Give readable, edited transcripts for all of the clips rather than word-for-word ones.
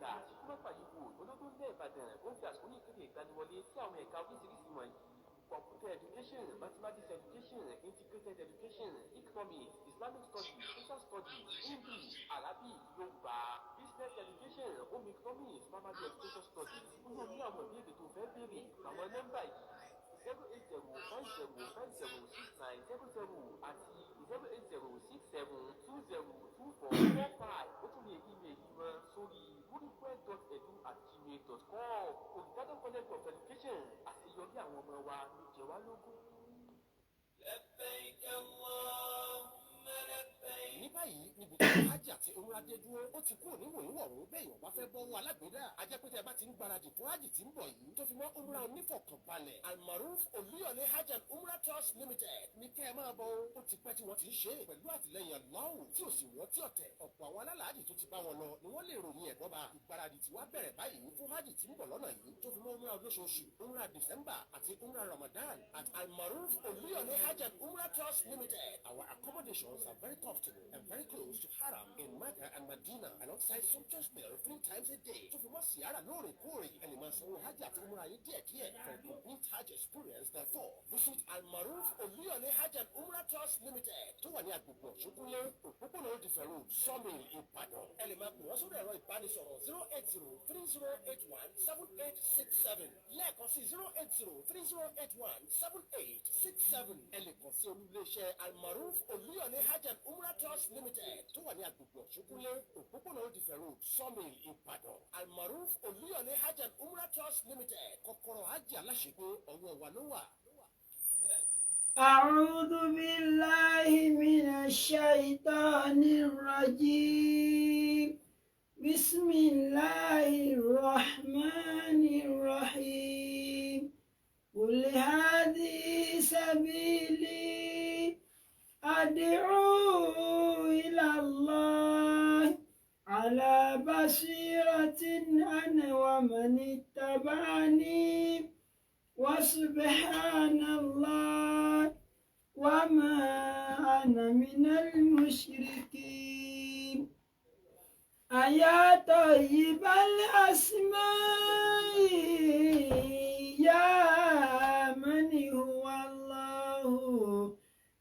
ẹ̀ka ṣíkúmọ́fà yìí wò olódún ilẹ̀ Ìbàdàn ó fi àsìkò yìí kéde ìgbaniwọlé sí àwọn ẹ̀ka oríṣiríṣi wọ̀nyí: computer education, mathematics education, integrated education, economics, Islamic studies, social studies, English, Arabic, Yorùbá, business education, home economics, primary education studies. Nínú ní àwọn ìbéèrè tó fẹ́ béèrè àwọn nọ́mbà yìí 08050506900 àti 08067202445. Ó tún lè ímeèlì wọn sórí wuriquest.edu@gmail.com. Olùbádàn College of Education, àṣeyọrí àwọn ọmọ wa ló jẹ wá lógún. Ní báyìí níbi tí hajj àti umrah dé dúró ó ti kúrò níwòyíwọ̀rún bẹ́ẹ̀ bá fẹ́ bọ́ owó alágbèédá ajẹ́pẹ́tẹ́ bá ti ń gbáradì fún hajj tí ń bọ̀ yìí tó fi mọ́ umrah onífọ̀kànbalẹ̀. Almaroof Olúyọ̀lé Hajj and Umrah Trust Limited ní kẹ́ ẹ máa bọ̀ ó ti pẹ́ tí wọ́n ti ń ṣe pẹ̀lú àtìlẹyìn Allahu tí ò sì wọ́n tí ọ̀tẹ̀. Ọ̀pọ̀ àwọn alálàájì tó ti bá wọn lọ ni wọ́n lè ròyìn ẹ̀dọ́ba. Ìgbáradì tí wá bẹ̀rẹ̀ báyìí fún hajj tí ń bọ̀ lọ́nà yìí tó fi mọ́ umrah olóṣooṣù, umrah December àti umrah Ramadan at Almaroof Olúyọ̀lé Hajj and Umrah Trust Limited. Our accommodations are very comfortable and very close to Haram in Mecca and Medina, alongside sumptuous meal 3 times a day. To fi mọ́ Siyara lóòrèkóòrè, ẹni máa sanwó hajj àti umrah yìí díẹ̀díẹ̀ for a complete hajj experience. Therefore, visit Almaroof Olúyọ̀lé Hajj and Umrah Trust Limited tó wà ní agbègbè Ṣógúnlé, òpópónà Old Ife Road, Sawmill, Ìbàdàn. Ẹ lè máa pè wọ́n sórí ẹ̀rọ ìbánisọ̀rọ̀ 08030817867 lẹ́ẹ̀kan sí 08030817867. Ẹ lè kàn sí olú-ilé-iṣẹ́ Almaroof Olúyọ̀lé Hajj and Umrah Trust Limited tó wà ní agbègbè Ṣógúnlé, òpópónà Old Ife Road, Sawmill, Ìbàdàn. Almaroof Olúyọ̀lé Hajj and Umrah Trust Limited, kọ́kọ́rọ́ hajj aláṣepé ọwọ́ wa ló wà. أعوذ بالله من الشيطان الرجيم. بسم الله الرحمن الرحيم. قل هذه سبيلي أدعو إلى الله على بصيرة أنا ومن اتبعني وسبحان الله وما أنا من المشركين. أيا طيب الأسماء يا من هو الله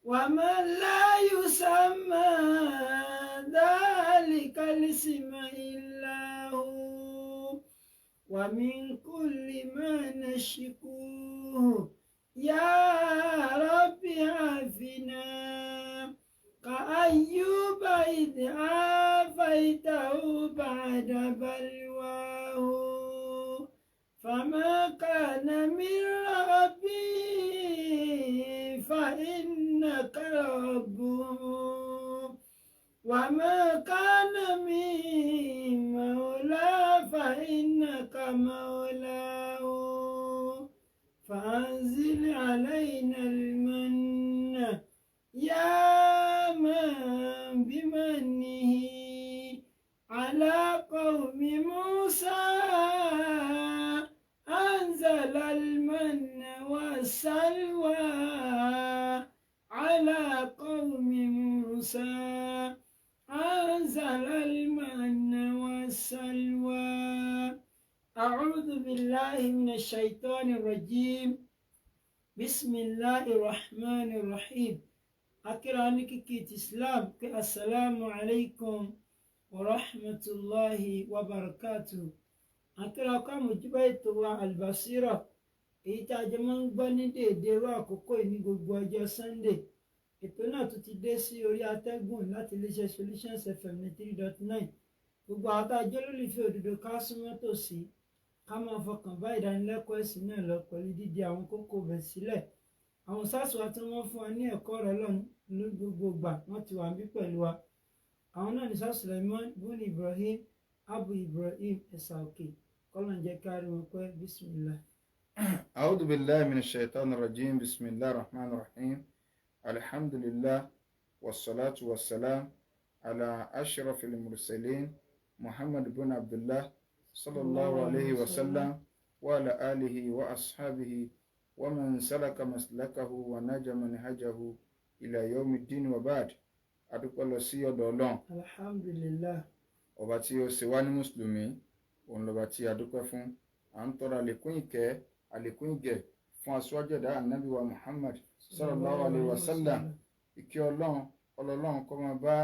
ومن لا يسمى ذلك الاسم إلا هو ومن كل ما نشكوه يا رب عافنا كأيوب إذ عافيته بعد بلواه فما كان من ربي فإنك ربه وما كان من مولى فإنك مولاه فأنزل علينا المن يا من بمنه على قوم موسى أنزل المن والسلوى على قوم موسى أنزل المن والسلوى. أعوذ بالله من الشيطان الرجيم. بسم الله الرحمن الرحيم. أكراني كيت إسلام السلام عليكم ورحمة الله وبركاته. أكراكم جبيتوا البصيرة إيتا جمان بني دي àkókò ní gbogbo ọjọ́ Sunday. Ètò náà tún ti dé sí orí atẹ́gùn láti iléeṣẹ́ Solutions FM 3.9. Gbogbo àwọn tá a jẹ́ olólùfẹ́ òdodo ká súnmọ́ tòsí ká máa fọkàn bá ìdánilẹ́kọ̀ọ́ ẹ̀sìn náà lọ pẹ̀lú dídí àwọn kókó bẹ̀ sílẹ̀. Àwọn SARS wa tí wọ́n fún wa ní ẹ̀kọ́ ọ̀rọ̀ Ọlọ́run ní gbogbo ìgbà wọ́n ti wà níbí pẹ̀lú wa. Àwọn náà ní SARS Suleiman Buni Ibrahim Abu Ibrahim Ẹ̀sà Òkè kọ́lọ̀ ń jẹ́ kárí wọn pẹ́ bísímìlá. أعوذ بالله من الشيطان الرجيم. بسم الله الرحمن الرحيم. الحمد لله والصلاة والسلام على أشرف المرسلين محمد بن عبد الله صلى الله عليه وسلم وعلى آله وأصحابه ومن سلك مسلكه ونجى منهجه إلى يوم الدين وبعد. adúpẹ́ lọ sí ọ̀dọ̀ Ọlọ́run alhamdulillah. ọba tí ó ṣe wá ní mùsùlùmí òun lọ́ba tí a dúpẹ́ fún. À ń tọrọ àlékún ìkẹ́ àlékún ìgẹ̀ fún aṣáájú ẹ̀dá ànábì wa Muhammad sallallahu alayhi wa sallam. Ìkẹ́ ọlọ́run kó máa bá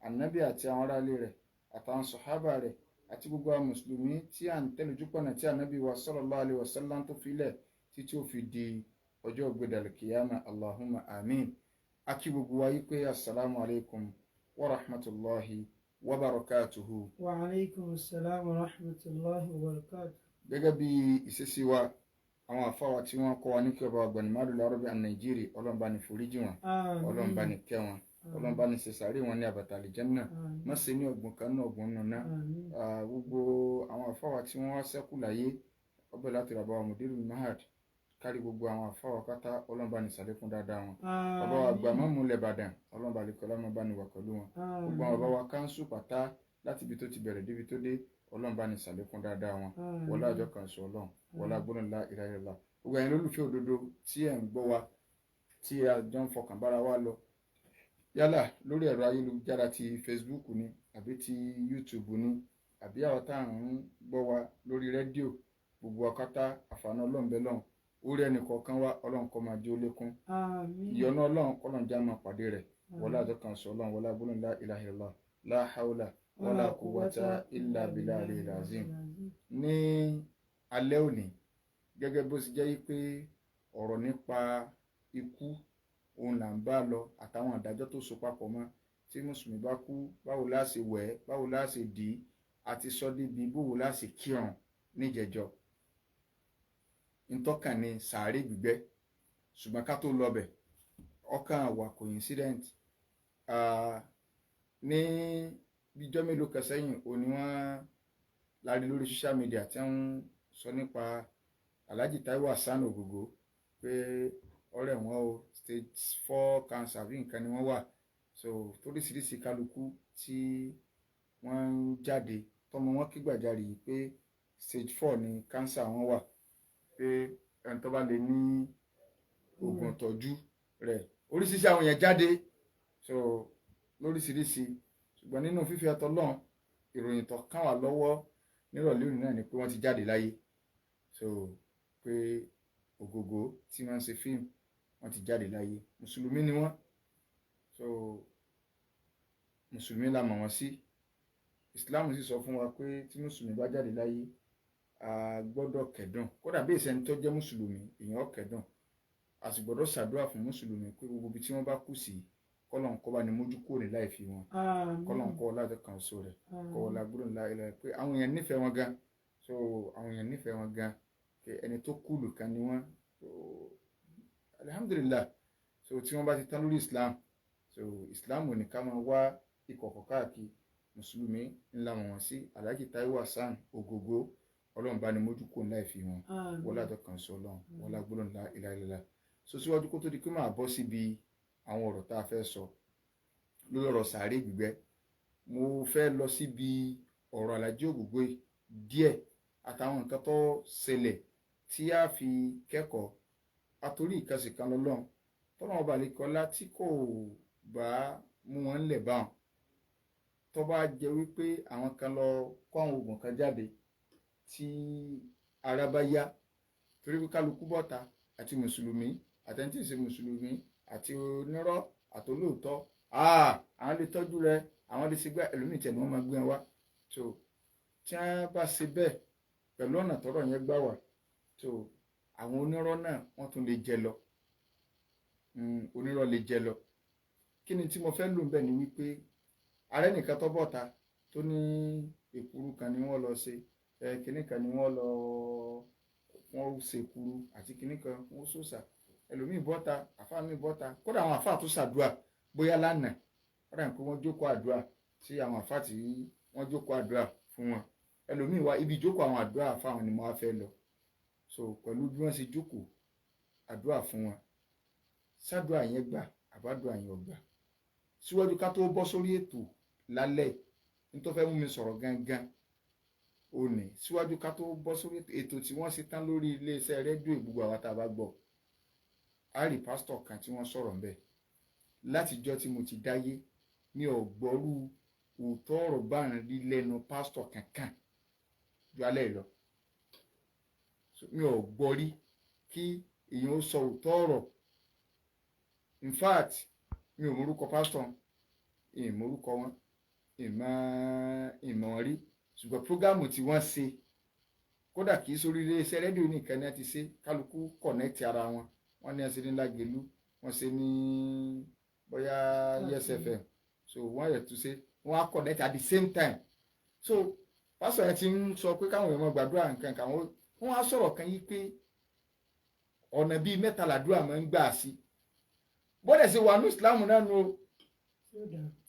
ànábì àti àwọn aráalé rẹ̀ àtàwọn sọ̀hábà rẹ̀ àti gbogbo àwọn mùsùlùmí tí à ń tẹ̀lé ojúpọ̀nà tí ànábì wa sallallahu alayhi wa sallam tó filẹ̀ títí ó fi di ọjọ́ ògbédàlẹ̀ kìyàmà Allahumma amin. A kí gbogbo wa yí pé assalamu alaikum wa rahmatullahi wa barakatuhu. Wa alaikum assalam wa rahmatullahi wa barakatuhu. Gẹ́gẹ́ bí ìṣesí wa, àwọn àfáwà tí wọ́n kọ́ wa ní kí ọba ọgbẹ̀ni márùn lárọ́bí à Nàìjíríà, Ọlọ́run bá ní foríjì wọn, Ọlọ́run bá ní kẹ́ wọn, Ọlọ́run bá ní ṣe sàárè wọn ní àbàtà àlìjánnà, má ṣe ní ọgbọ̀n kan náà ọgbọ̀n náà. Gbogbo àwọn àfáwà tí wọ́n wá ṣẹ́kù láyé, ọbẹ̀ láti rà bá wa Mudirul Mahad, kárí gbogbo àwọn àfáwà pátá, Ọlọ́run bá ní ṣàlékún dáadáa wọn. Bàbá wa àgbà mọ́mú ilẹ̀ Ìbàdàn, Ọlọ́run bá lè kọ́ lámọ́ bá ní wà pẹ̀lú wọn. Gbogbo àwọn bàbá wa káńsù pátá láti ibi tó ti bẹ̀rẹ̀ débi tó dé, Ọlọ́run bá ní ṣàlékún dáadáa wọn. Wọlá àjọ kan sọ Ọlọ́run, wọlá gbọ́dọ̀ la ilaha illallah. Gbogbo ẹ̀yin olólùfẹ́ òdodo tí ẹ̀ ń gbọ́ wa, tí a jọ ń fọkàn bára wa lọ, yálà lórí ẹ̀rọ ayélujára ti Facebook ni àbí ti YouTube ni àbí àwọn tá à ń gbọ́ wa lórí rédíò, gbogbo akátá àfààní Ọlọ́run bẹ́ẹ̀ lọ́hùn. Orí ẹnì kọ̀ọ̀kan wa Ọlọ́run kó máa jẹ́ ó lékún. Ìyọ́nú Ọlọ́run kọ́lọ́n já máa pàdé rẹ̀. Wọlá àjọ kan sọ Ọlọ́run, wọlá gbọ́dọ̀ la ilaha illallah, la hawla wala quwwata illa billahi al-azim. Ní alẹ́ òní, gẹ́gẹ́ bó ti jẹ́ pé ọ̀rọ̀ nípa ikú òun là ń bá lọ àtàwọn àdájọ́ tó so papọ̀ mọ́. Tí mùsùlùmí bá kú, báwo la ṣe wẹ̀ ẹ́, báwo la ṣe dì í, àti sọ débi báwo la ṣe kírun níjẹjọ. Ntọ́kàn ni sàárè gbígbẹ́, ṣùgbọ́n ká tó lọ bẹ̀ ọkàn wà coincident. Ní bíjọ́ mélòó kan sẹ́yìn òní wọ́n lárí lórí social media tí wọ́n ń sọ nípa Alhaji Taiwo Hassan Ogogo pé ọ̀rẹ́ wọn o stage 4 cancer bí nǹkan ni wọ́n wà. So toríṣiríṣi kálukú tí wọ́n ń jáde tọmọ wọn kígbàjarì yìí pé stage 4 ni cancer wọn wà, pé ẹni tó bá lè ní oògùn ìtọ́jú rẹ̀. Oríṣiríṣi àwọn èèyàn jáde so lóríṣiríṣi, ṣùgbọ́n nínú fífi ẹtọ lọ́n ìròyìn tó kàn wá lọ́wọ́ nírọ̀lẹ́ òní náà ni pé wọ́n ti jáde láyé. So pé Ogogo tí wọ́n ń ṣe fíìmù wọ́n ti jáde láyé. Mùsùlùmí ni wọ́n, so mùsùlùmí la mọ̀ wọ́n sí. Islam sì sọ fún wa pé tí mùsùlùmí bá jáde láyé a gbọ́dọ̀ kẹ́dùn, kódà bí ìṣẹ́ni tó jẹ́ mùsùlùmí èèyàn kẹ́dùn. A sì gbọ́dọ̀ ṣàdúrà fún mùsùlùmí pé gbogbo ibi tí wọ́n bá kù sí kọ́lọ̀n kọ́ bá ní mójú kúrò ní láì fi wọn, kọ́lọ̀n kọ́ láti kan so rẹ̀, kọ́ wọlé agbóhùn láìláì pé àwọn èèyàn nífẹ̀ẹ́ wọn gan. So àwọn èèyàn nífẹ̀ẹ́ wọn gan, pé ẹni tó kúlù kan ni wọ́n. So alhamdulillah, so tí wọ́n bá ti tán lórí Islam, so Islam ò ní ká máa wá ìkọ̀kọ̀ káàkiri. Mùsùlùmí ńlá wọn sí Alhaji Taiwo Hassan Ogogo, Ọlọ́run bá ní mójú kúrò ní láì fi wọn, wọlé àjọ kan so Ọlọ́run, wọlé agbóhùn láìláì. So síwájú kó tó di pé máa bọ́ síbi àwọn ọ̀rọ̀ tá a fẹ́ sọ lórí ọ̀rọ̀ sàárè gbígbẹ́, mo fẹ́ lọ síbi ọ̀rọ̀ Alhaji Ogogo díẹ̀ àtàwọn nǹkan tó ṣẹlẹ̀ tí a fi kẹ́kọ̀ọ́. Àtòrí ìkànsì kan lọ́lọ́run tọ́lọ́run ọba àlekọ́lá tí kò bá mú wọn lẹ̀ báwọn, tó bá jẹ́ wípé àwọn kan lọ kó àwọn oògùn kan jáde tí ara bá yá, torí pé kálukú bọ́ta àti mùsùlùmí àtẹ̀ntì ṣe mùsùlùmí àti onírọ́ àtolóòtọ́, àwọn lè tọ́jú rẹ, àwọn lè ṣe gbá ẹlòmíì tẹ̀ ni wọ́n máa gbé wọn wá. So tí wọ́n bá ṣe bẹ́ẹ̀ pẹ̀lú ọ̀nà tọ́rọ̀ yẹn gbà wá, so àwọn onírọ́ náà wọ́n tún lè jẹ lọ, onírọ́ lè jẹ lọ. Kí ni tí mo fẹ́ lò ń bẹ̀ ni wípé ààrẹ nìkan tó bọ́ta tó ní èkuru kan ni wọ́n lọ ṣe, kinní kan ni wọ́n ṣe èkuru àti kinní kan wọ́n sòsà. Ẹlòmíì bọ́ta, àfáà mi bọ́ta, kódà àwọn àfáà tó ṣàdúrà bóyá lánàá, kódà nǹkan wọ́n jókòó àdúrà tí àwọn àfáà tí wọ́n jókòó àdúrà fún wọn. Ẹlòmíì wá ibi ìjókòó àwọn àdúrà àfáà wọn ni mo wá fẹ́ lọ. So pẹ̀lú bí wọ́n ṣe jókòó àdúrà fún wọn, ṣàdúrà yẹn gbà àbádùn yẹn ò gbà. Síwájú ká tó bọ́ sórí ètò lálẹ́ nítorí fẹ́ mú mi sọ̀rọ̀ gangan òní, síwájú ká tó bọ́ sórí ètò tí wọ́n ṣe tán lórí iléeṣẹ́ rédíò gbogbo àwọn tá a bá gbọ́, a rí pásítọ̀ kan tí wọ́n sọ̀rọ̀ ńbẹ̀. Látijọ́ tí mo ti dáyé mi ò gbọ́rú òótọ́ ọ̀rọ̀ bá ń rí lẹ́nu pásítọ̀ kankan ju alẹ́ lọ. Mi ò gbọ́ rí kí èèyàn ó sọ òótọ́ ọ̀rọ̀. In fact mi ò mórúkọ pásítọ̀, ìmórúkọ wọn, ìmọ̀ wọn rí, ṣùgbọ́n prógámù tí wọ́n ṣe kódà kì í sórí iléeṣẹ́ rédíò nìkan ni a ti ṣe, kálukú kọ̀nẹ́tì ara wọn. Wọ́n ní ẹsẹ̀ ní Lágelú, wọ́n ṣe ní bóyá Yes FM, so wọ́n yẹ tún ṣe wọ́n á connect at the same time. So pásítọ̀ yẹn ti ń sọ pé káwọn èèyàn máa gbàdúrà nǹkan kan, wọ́n á sọ̀rọ̀ kan yí pé ọ̀nà bíi mẹ́ta làdúrà máa ń gbà sí. Bọ́dẹ̀ ṣe wà ní Islam náà nu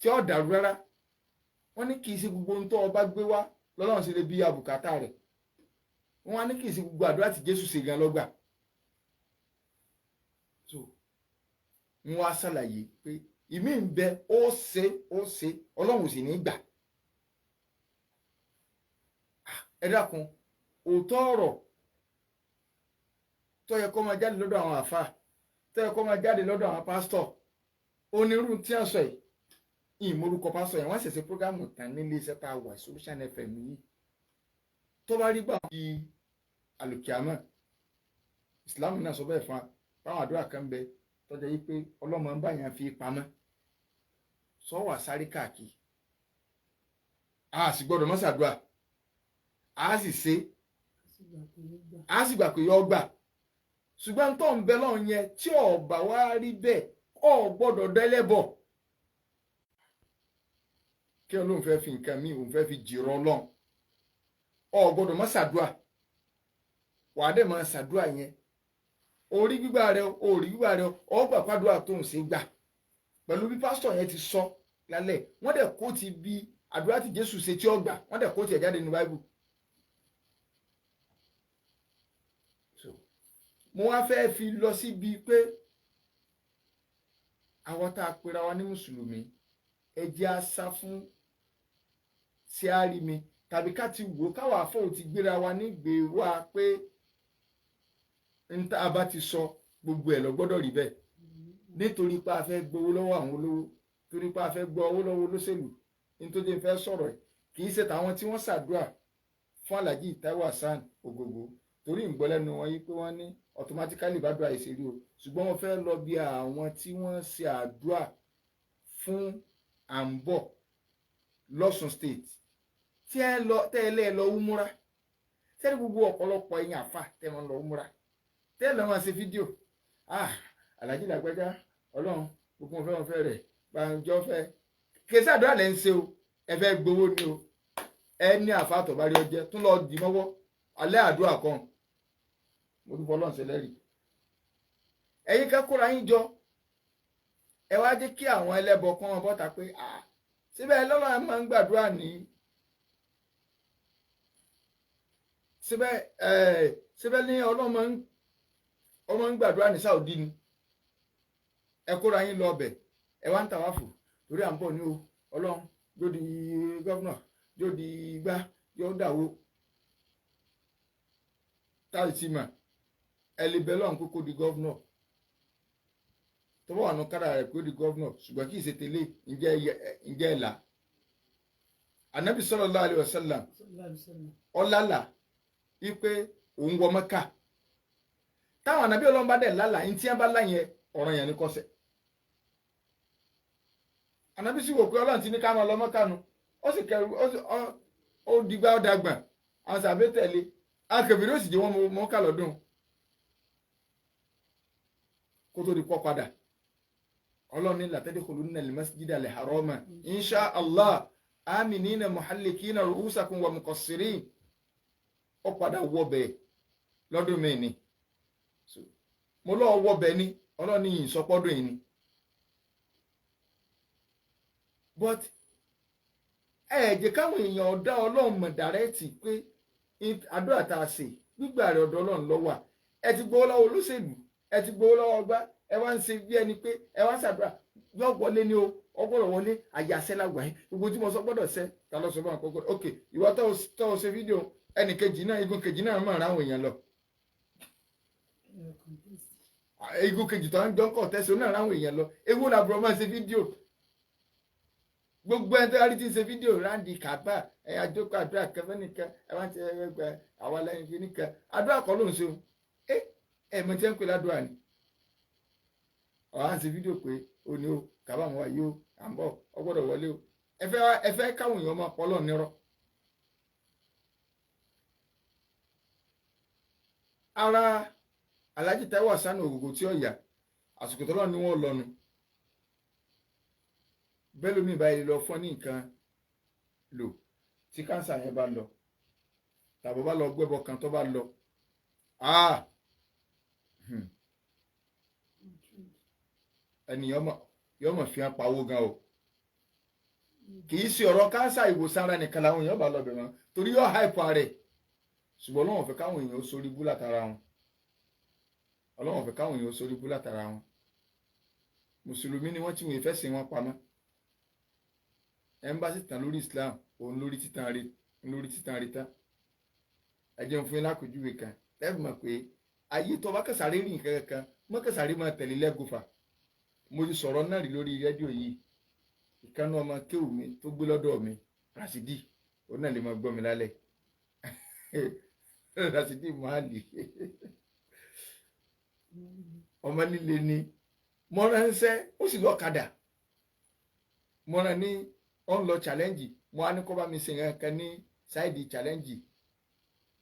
tí ó dàrú rárá. Wọ́n ní kì í ṣe gbogbo ohun tó ọba gbé wá lọ́lọ́run ṣe lè bí àbùkátà rẹ̀. Wọ́n á ní kì í ṣe gbogbo àdúrà tí Jésù ṣe gan lọ́gbà. So wọ́n á ṣàlàyé pé ìmí ń bẹ ó ṣe Ọlọ́run sì ní gbà. Ẹ dákun, òótọ́ ọ̀rọ̀ tó yẹ kó máa jáde lọ́dọ̀ àwọn àfáà, tó yẹ kó máa jáde lọ́dọ̀ àwọn pásítọ̀, onírú tí a sọ yìí, ìmọ̀rúkọ pásítọ̀ yẹn wọ́n ṣẹ̀ṣẹ̀ prógámù tán nílé iṣẹ́ tá a wà Solution FM yìí. Tó bá rí gbà bí àlùkìámọ̀, ìsìlámù náà sọ bẹ́ẹ̀ fún wa, báwọn àdúrà kan bẹ tọ́jà yìí pé ọlọ́mọ ń bá yẹn fi pamọ́, sọ wà sáré káàkiri. A sì gbọ́dọ̀ mọ́ ṣàdúrà, a sì ṣe, a sì gbà pé yọ gbà. Ṣùgbọ́n tó ń bẹ lọ́hùn yẹn tí ọ̀bà wá rí bẹ́ẹ̀, ọ̀ gbọ́dọ̀ dẹ́lẹ́bọ̀. Kí Ọlọ́run fẹ́ fi nǹkan mi, òun fẹ́ fi jìrọ̀ Ọlọ́run. Ọ̀ gbọ́dọ̀ mọ́ ṣàdúrà, wàá dẹ̀ máa ṣàdúrà yẹn. Orí gbígbà rẹ, orí gbígbà rẹ, ọgbà pàdúrà tó ń ṣe gbà. Pẹ̀lú bí pásítọ̀ yẹn ti sọ lálẹ́, wọ́n dẹ̀ kó ti bí àdúrà tí Jésù ṣe tí ó gbà, wọ́n dẹ̀ kó ti ẹ̀ jáde nínú Báíbù. Mo wá fẹ́ fi lọ síbi pé àwọn tá a pera wa ní mùsùlùmí, ẹ jẹ́ á sá fún sí àárí mi, tàbí ká ti wò káwa àfọwò ti gbéra wa nígbè wá pé n tá a bá ti sọ gbogbo ẹ̀ lọ gbọ́dọ̀ rí bẹ́ẹ̀, nítorí pé a fẹ́ gbowó lọ́wọ́ àwọn olówó, torí pé a fẹ́ gbọ́ owó lọ́wọ́ olóṣèlú. Nítorí fẹ́ sọ̀rọ̀ ẹ̀ kì í ṣe tàwọn tí wọ́n ṣàdúrà fún Alhaji Taiwo Hassan Ogogo, torí ìgbọ́lẹ́nu wọn yí pé wọ́n ní automatically bàdúrà ìṣèlú o, ṣùgbọ́n wọ́n fẹ́ lọ bí àwọn tí wọ́n ṣe àdúrà fún àǹbọ̀ lọ́sùn state tí tẹ́lẹ̀ lọ wúmúra, tẹ́lẹ̀ gbogbo ọ̀pọ̀lọpọ̀ ẹ̀yìn àfà tẹ́lẹ̀ lọ wúmúra, tẹ́lẹ̀ lọ́ máa ṣe fídíò. Alhaji Lágbájá, Ọlọ́run gbogbo wọn fẹ́ rẹ̀ gbàǹjọ́ fẹ́ kèsì àdúrà lẹ́ ń ṣe o, ẹ fẹ́ gbowó ni o. Ẹ ní àfà àtọ̀bárí ọjẹ́ tún lọ dì mọ́wọ́ alẹ́ àdúrà kan, mo dúpọ̀ Ọlọ́run ṣẹlẹ́rì. Ẹ̀yin ká kóra yín jọ, ẹ wá jẹ́ kí àwọn ẹlẹ́bọ kan wọn bọ́ta pé síbẹ̀ lọ́lọ́run máa ń gbàdúrà ní síbẹ̀ ní Ọlọ́run máa ń gbàdúrà ní Saudi ni. Ẹ kóra yín lọ ọbẹ̀, ẹ wá ń tàwáfù torí à ń bọ̀ ní o, Ọlọ́run yóò di gọ́vnà, yóò di igbá, yóò dàwó. Táyì tí mà ẹlẹ́bẹ̀ lọ́run kókó di gọ́vnà, tó bá wà ní kára rẹ̀ kó di gọ́vnà, ṣùgbọ́n kì í ṣe tẹ́lẹ̀ ǹjẹ́ ẹ̀là. Ànábì sallallahu alaihi wasallam ọ̀làlà wípé òun wọ Mẹ́kà. Táwọn ànábì Ọlọ́run bá dẹ̀ lálà ní tí wọ́n bá láyẹn ọ̀ràn yẹn ní kọ́sẹ̀. Ànábì sì wò pé Ọlọ́run ti ní ká máa lọ Mẹ́kà nu, ó sì kẹrù ó dìgbà ó dàgbà, àwọn sàbẹ̀ tẹ̀lé, akẹ̀bìrì ó sì jẹ́ wọn Mẹ́kà lọ́dún kó tó di pọ́ padà. Ọlọ́run ní latadkhulunna al-masjida al-harama insha Allah aminina muhallikina ru'usakum wa muqassirin. Ó padà wọbẹ̀ lọ́dún mi ni, mo lọ́ọ́ wọbẹ̀ ni, Ọlọ́run ní ìsọpọ́dún yìí ni. But jẹ́ káwọn èèyàn dá Ọlọ́run mọ̀ dàrẹ́tì pé àdúrà tá a ṣe gbígbà rẹ̀ ọ̀dọ̀ Ọlọ́run ló wà. Ẹ ti gbowó lọ́wọ́ olóṣèlú, ẹ ti gbowó lọ́wọ́ ọgbà, ẹ wá ń ṣe bí ẹni pé ẹ wá ń ṣàdúrà yóò wọlé ní o, ọgbọ́dọ̀ wọlé àyàṣẹ lágbà yín, gbogbo tí mo sọ gbọ́dọ̀ ṣẹ, ta ló sọ fún àkọ́kọ́. Ok, ìwọ tó o ṣe fídíò, ẹnì kejì náà, igun kejì náà máa ráwọn èèyàn lọ. Igun kejì tó ń jọ ń kọ̀ tẹ́sí náà ráwọn èèyàn lọ. Ewu làbúrò máa ṣe fídíò. gbogbo ẹni tó rí ti ń ṣe fídíò ráńdì kàbá ẹ̀yà àjókòó àdúrà kẹfẹ́ nìkan ẹ wá ti ẹgbẹ́ àwọn aláìní fi nìkan àdúrà kọ́ ló ń ṣe o ẹ̀mọ tí ń pè ládùúrà ni ọ̀hán ń ṣe fídíò pé ó ní o kàbá àwọn wáyé o à ń bọ̀ ọ gbọ́dọ̀ wọlé o ẹ fẹ́ káwọn èèyàn máa pọ́lọ̀ nírọ́. ara Alhaji Taiwo Hassan Ògògò tí ó yà àsìkò tó lọ́ọ̀ ni wọ́n lọ́nu bẹ́ẹ̀ lómi ìbáyìí lọ fún ní nǹkan lò tí kánsà yẹn bá lọ tàbí bá lọ gbẹ́bọ kan tó bá lọ ènìyàn yọmọ fi hàn pawó gan o kì í ṣe ọ̀rọ̀ kánsà ìwòsàn ara nìkan làwọn èèyàn bá lọ bẹ̀ wọ́n torí yóò háìpọ̀ rẹ̀ ṣùgbọ́n Ọlọ́run fẹ́ káwọn èèyàn sórí bú látara wọn Ọlọ́run fẹ́ káwọn èèyàn sórí bú látara wọn mùsùlùmí ni wọ́n tí wọ́n fẹ́ sìn wọn pamọ́ ẹmbásí tán lórí Islam òun lórí títàn rí tán ẹ jẹun fún yín lákòjúwe kan lẹ́bùn mọ̀ pé ayé tó bá kẹsàrí rìn kankan mọ́ kẹsàrí máa tẹ̀lé lẹ́gùfà mo ti sọ̀rọ̀ náà rí lórí rédíò yìí ìkànnì ọmọ kéwù mi tó gbé lọ́dọ̀ mi Rasidi òun náà lè máa gbọ́ mi lálẹ́ Rasidi Mahali ọmọ líle ni mo ránṣẹ́ ó sì lọ́kadà mo rán ní on lọ challenge mo á ní kó bá mi ṣe nǹkan ní ṣáìdì challenge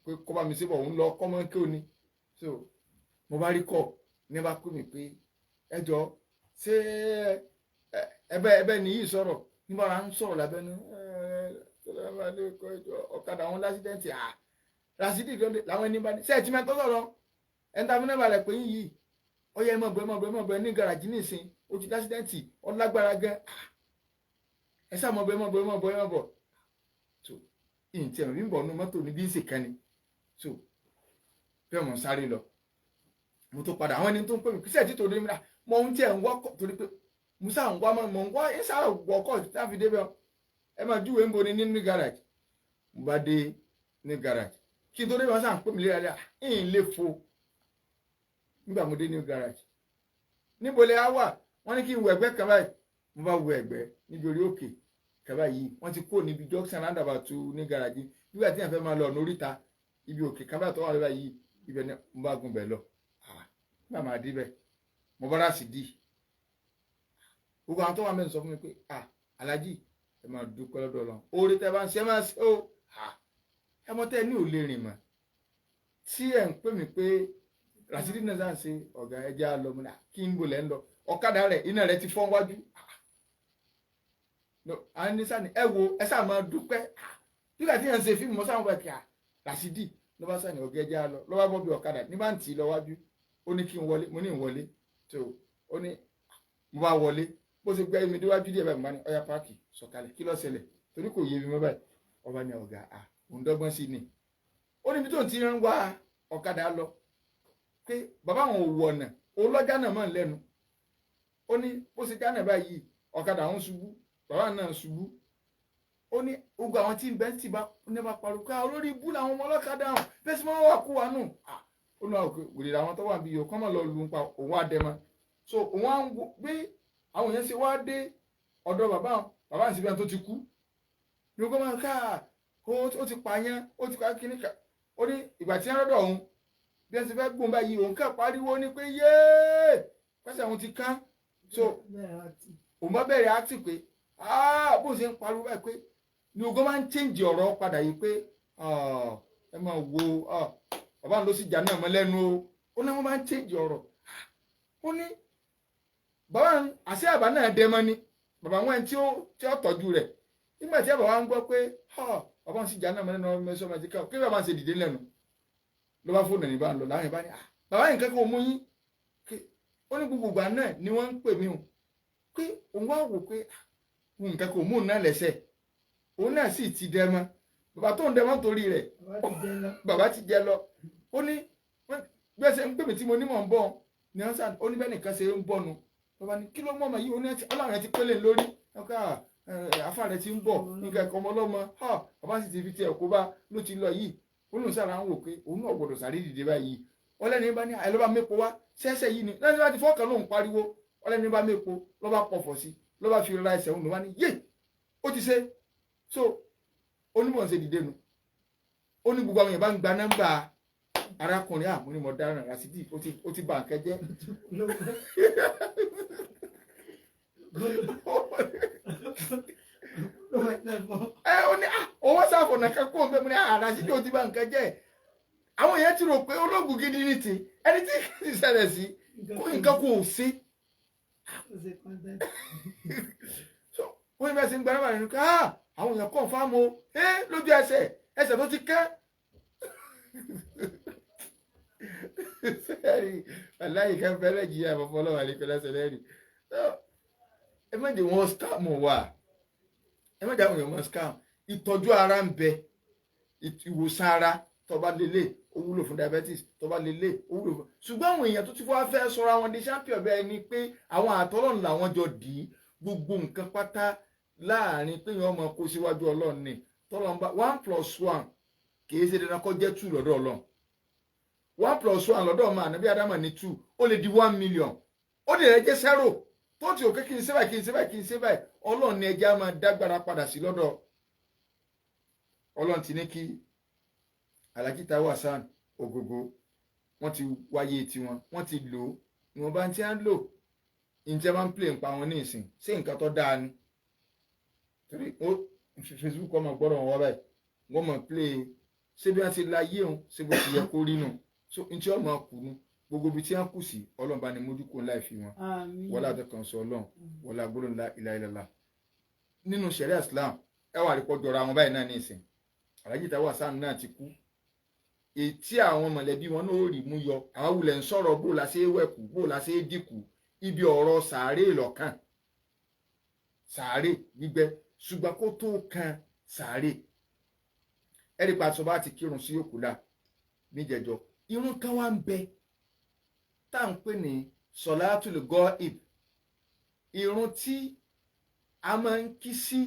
pé kó bá mi ṣe bọ̀ òun lọ kọ́mọ kí o ní so mo bá rí kọ́ ní bá pè mí pé ẹjọ́ ṣé ẹbẹ nìyí sọ̀rọ̀ nígbà wọn sọ̀rọ̀ lábẹ́nu ọ̀kadà àwọn lásìdẹ́ǹtì Rasidi làwọn ẹni bá ní sẹ́ẹ̀tì mẹ́tọ́ sọ̀rọ̀ ẹ̀ńtàfínà balẹ̀ pé yìí ọyẹ mọ̀bẹ ní garaji nísìn ó ti lásìdẹ́ǹtì ọlágbára gan ẹ sá mọ̀bẹ so ìyìn tí ẹ̀mí ń bọ̀ nínú mọ́tò ní bí ń ṣèkan ni so bẹ́ẹ̀ mọ̀ sáré lọ mo tó padà àwọn ẹni tó ń pè mí kí sẹ́ẹ̀tì tó dé mi rà mọ ohun tí ẹ̀ ń wọ́kọ̀ torí pé musa ń wá mọ̀ ń wá ẹ sáà wọ́kọ̀ láfi débẹ̀ ẹ máa júwe ń bo ni nínú garaji mo bá dé ní garaji kí n tó dé wọn sáà ń pè mí léra ìyìn lè fo nígbà mo dé ní garaji níbo lè á wà wọ́n ní kí n wọ ẹ̀gbẹ́ kan báyìí mo bá wọ ẹ̀gbẹ́ níbi orí òkè kaba yìí wọ́n ti kó níbi junction roundabout ní garaji nígbà tí yàn fẹ́ máa lọ ọ̀nà oríta ibi òkè kaba tó wà lọ́wọ́ yìí ibẹ̀ ni mo bá gun bẹ̀ lọ nígbà máa dé bẹ̀ mo bá Rasidi gbogbo àwọn tó wà mẹ́rin sọ fún mi pé Alhaji ẹ máa dúpẹ́ lọ́dọ̀ Ọlọ́run oore tẹ́ bá ń ṣe ẹ máa ṣe ó ẹ mọ tẹ́ ẹ ní ò lè rìn mọ́ tí ẹ̀ ń pè mí pé Rasidi náà sáà ń ṣe ọ̀gá ẹja lọ mọ́ kí n bò lẹ́ ń lọ ọ̀kadà rẹ̀ iná rẹ̀ ti fọ́n wájú àwọn ní sani ẹ wo ẹ sáà máa dúpẹ́ nígbà tí yẹn ń ṣe fíìmù mọ́ sáwọn bá kí Rasidi ló bá sani ọ̀gá ẹja lọ ló bá bọ́ bí ọ̀kadà ní bá ń tì í lọ wájú ó ní kí n wọlé mo ní ìwọlé tó ó ní mo bá wọlé bó ṣe gbé mi déwájú díẹ̀ báyìí mo bá ní ọ̀yá páàkì sọ̀kalẹ̀ kí ló ṣẹlẹ̀ torí kò yé mi mọ́ báyìí ọba ní ọ̀gá òun dọ́gbọ́n sí ni ó níbi tó ń ti ń wá ọ̀kadà lọ pé bàbá àwọn òwò ọ̀nà òun lọ́jà náà mọ̀ ń lẹ́nu ó ní bó ṣe gánà báyìí ọ̀kadà àwọn ṣubú bàbá náà ṣubú ó ní gbogbo àwọn tí ń bẹ́ ti bá ní bá parọ́ ká olórí ibú làwọn ọmọ ọlọ́kadà hàn bẹ́ẹ̀ sì máa wà kú wa nù ó náà wèrè àwọn tó wà bí yòókọ́ mọ̀ lọ lù ń pa òun àdẹ́mọ so òun á ń gbé àwọn yẹn ṣe wá dé ọ̀dọ̀ bàbá àti ibẹ̀ tó ti kú ní ogún máa ká ó ti pààyàn ó ti ká kíní ká ó ní ìgbà tí wọ́n rọ́dọ̀ òun bí wọ́n ti fẹ́ gbóhùn báyìí òun ká pariwo ní pé yéé pẹ́sẹ̀ àwọn ti kán so òun bá bẹ̀rẹ̀ àti pé bó ṣe ń pariwo báyìí pé ní ogún máa ń change ọ̀rọ̀ padà yìí pé ẹ máa wo bàbá ló sì jà náà mọ́ lẹ́nu ó ní wọ́n máa ń change ọ̀rọ̀ ó ní bàbá àṣẹ àbá náà dẹ mọ́ ni bàbá wọn tí ó tọ́jú rẹ̀ nígbà tí bàbá ń gbọ́ pé bàbá ń sì jà náà mọ́ lẹ́nu ọmọ ẹ̀ṣọ́ mẹ́tíkà kí bàbá ń ṣe dìde lẹ́nu ló bá fóònù ní bá ń lọ láwọn ìbá ní bàbá yìí kankan mú yín ó ní gbogbo ìgbà náà ni wọ́n ń pè mí o pé òun wá wò pé nǹkan kò mú un náà lẹ́sẹ̀ òun náà sì ti dẹ mọ́ bàbá tó ń dẹ mọ́ torí rẹ̀ bàbá ti jẹ lọ ó ní bí ẹ ṣe ń pè mí tí mo ní mọ̀ ń bọ̀ ní ọ̀sán ó ní bẹ́ẹ̀ nìkan ṣe ń bọ̀ nu bàbá ní kí ló mọ̀ ọmọ yìí ó ní ọlọ́run ti pélé lórí afá rẹ̀ ti ń bọ̀ nǹkan ẹ̀kọ́ ọmọ ọlọ́mọ bàbá sì ti fi tiẹ̀ kó bá ló ti lọ yìí ó lóun sára ń wò pé òun náà gbọdọ̀ sáré dìde báyìí ọlẹ́ni bá ní àìlọ́ba mépo wá ṣẹ́ṣẹ́ yìí ni lẹ́ni bá ti fọ́ọ̀kan lóun pariwo ọlẹ́ni bá mépo ló bá pọ̀fọ̀ sí ló bá fi ra ẹsẹ̀ òun ló wá ní yé ó ti ṣe so onímọ̀ ṣe dìde nu ó ní gbogbo àwọn èèyàn bá ń gba nọ́mbà arákùnrin àmúnimọ̀ dáràn Rasidi ó ti bà nǹkan jẹ́ ó ní owó sáfọ̀nà kan kó mbẹ́ mu ní Rasidi ó ti bà nǹkan jẹ́ àwọn èèyàn ti rò pé ológun gidi ní ti ẹni tí kì í ṣẹlẹ̀ sí nǹkan kò sí wọ́n ní bẹ́ẹ̀ sí ń gbára wà nínú ká àwọn èèyàn kàn fáwọn lójú ẹsẹ̀ tó ti kẹ́ sẹ́ẹ̀rì aláì kan fẹ́rẹ̀ jìyà àbọ̀fọ́ ọlọ́wà lẹ́kọ̀ọ́ lẹ́sẹ̀ lẹ́rì ẹ má jẹ́ wọ́n scam wà ẹ má jẹ́ àwọn èèyàn wọ́n scam ìtọ́jú ara ń bẹ ìwòsàn ara tó bá lélẹ̀ ó wúlò fún diabetes tó bá lélẹ̀ ó wúlò fún ṣùgbọ́n àwọn èèyàn tó ti fẹ́ sọra wọn di champion bẹ́ẹ̀ ni pé àwọn àtọ́lọ́run làwọn jọ dì í gbogbo nǹkan pátá láàrin pé yẹn ọmọ kó síwájú ọlọ́run ni tọ́lọ́run bá 1+1 kìí ṣe dandan kó jẹ́ 2 lọ́dọ̀ ọlọ́run 1+1 lọ́dọ̀ ọmọ ànábì ádámà ní 2 ó lè di 1 million ó lè rẹ́ jẹ́ 0 tó ti òkè kí n ṣe báyìí kí n ṣe báyìí kí n ṣe báyìí ọlọ́run ni ẹja máa dágbára padà sí lọ́dọ̀ ọlọ́run ti ní kí Alhaji Taiwo Hassan Ogogo wọ́n ti wáyé tiwọn wọ́n ti lò ó ìwọ̀n bá ń tí à ń lò ìjẹ́ máa ń play ń pa wọn ní ìsìn ṣé nǹkan tó dáa ni torí ó Facebook ọmọ gbọ́dọ̀ wọn báyìí wọ́n mọ̀ play ṣé bí wọ́n ti la yé òun ṣé bó ti yẹ kó rí nù so n tí ọmọ kù nù gbogbo ibi tí wọ́n kù sí ọlọ́run bá ní mójú kó láì fi wọn wọ́n láti kàn sọ ọlọ́run wọ́n lá gbọ́dọ̀ ńlá ìlàìlàlà nínú ṣẹ̀ríà Islam ẹ wà rí pọ́ jọra wọn báyìí náà ní ìsìn Alhaji Taiwo Hassan náà ti kú ètí àwọn mọ̀lẹ́bí wọn náà rí mú yọ àwọn wulẹ̀ ń sọ̀rọ̀ bó la ṣe é wẹ̀kú bó la ṣe é dínkù ibi ọ̀rọ̀ sàárè lọ́kàn sàárè gbígbẹ́ ṣùgbọ́n kó tó kan sàárè ẹ̀rí pàṣọ bá ti kírun sí òkú la níjẹjọ irun kan wá ń bẹ tá à ń pè ní sọ̀látùl gọ́ìb irun tí a máa ń kí sí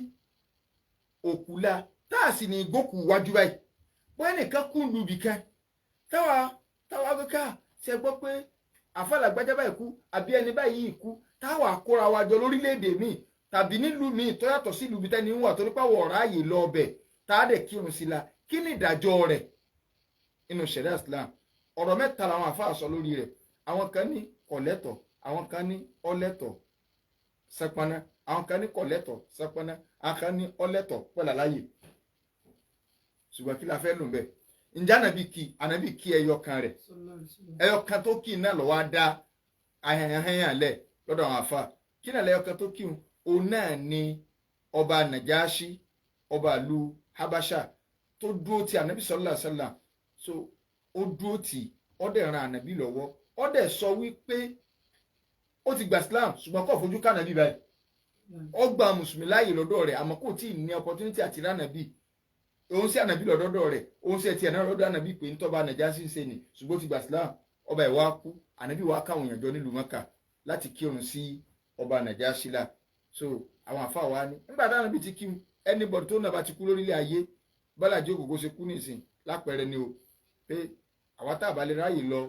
òkú la tá a sì ní ìgbókù wájú báyìí wọ́n nìkan kú lùbì kan táwa gbẹ́ká ṣe gbọ́ pé àfàlàgbájá báyìí kú àbí ẹni báyìí kú táwa kóra wa jọ lórílẹ̀‐èdè míì tàbí nílùú míì tó yàtọ̀ sí ìlú bìtẹ́ni wà torí pàwọ̀ ọ̀rá ààyè lọ ọbẹ̀ tá a dẹ̀ kírun sí la kí ni ìdájọ́ rẹ̀ nínú ṣẹ̀ríà Islam ọ̀rọ̀ mẹ́ta làwọn àfáà sọ lórí rẹ̀ àwọn kan ní kọ̀lẹ́tọ̀ àwọn kan ní ọlẹ́tọ̀ sẹpọnà àwọn kan ní kọ̀lẹ́tọ̀ sẹpọnà àwọn kan ní ọlẹ́tọ̀ pẹ̀lú àláyè ṣùgbọ́n kí la fẹ́ lò ń bẹ̀ ǹjẹ́ ànábì kí ẹyọ kan rẹ̀ ẹyọ kan tó kí náà lọ́wọ́ á dá ahẹ́hẹ́hẹ́hàn lẹ̀ lọ́dọ̀ àwọn àfáà kí náà lẹ́yọ kan tó kí òun náà ni ọba Najashi ọba ìlú Habasha tó dúró ti ànábì sallallahu alaihi wasallam so ó dúró tì ó dẹ̀ ran ànábì lọ́wọ́ ó dẹ̀ sọ wípé ó ti gba Islam ṣùgbọ́n kò fojú ká ànábì báyìí ó gba mùsùlùmí láàyè lọ́dọ̀ rẹ̀ àmọ́ kò tí ì ní opportunity àti rán ànábì òun sí ànábì lọ́dọ̀ rẹ̀ òun sí ẹtì ẹ̀ náà lọ́dọ̀ ànábì pé ntọ́ba Najashi ń ṣe ni ṣùgbọ́n ó ti gba Islam ọba ìwà kú ànábì wàá káwọn èèyàn jọ nílùú Mẹ́kà láti kírun sí ọba Najashi la so àwọn àfáà wa ní nígbà táwọn ànábì ti kí anybody tó náà bá ti kú lórílẹ̀ ayé Bọ́lájí Ògògó ṣe kú nísìn lápẹẹrẹ ni o pé àwa tá a bá lè ráàyè lọ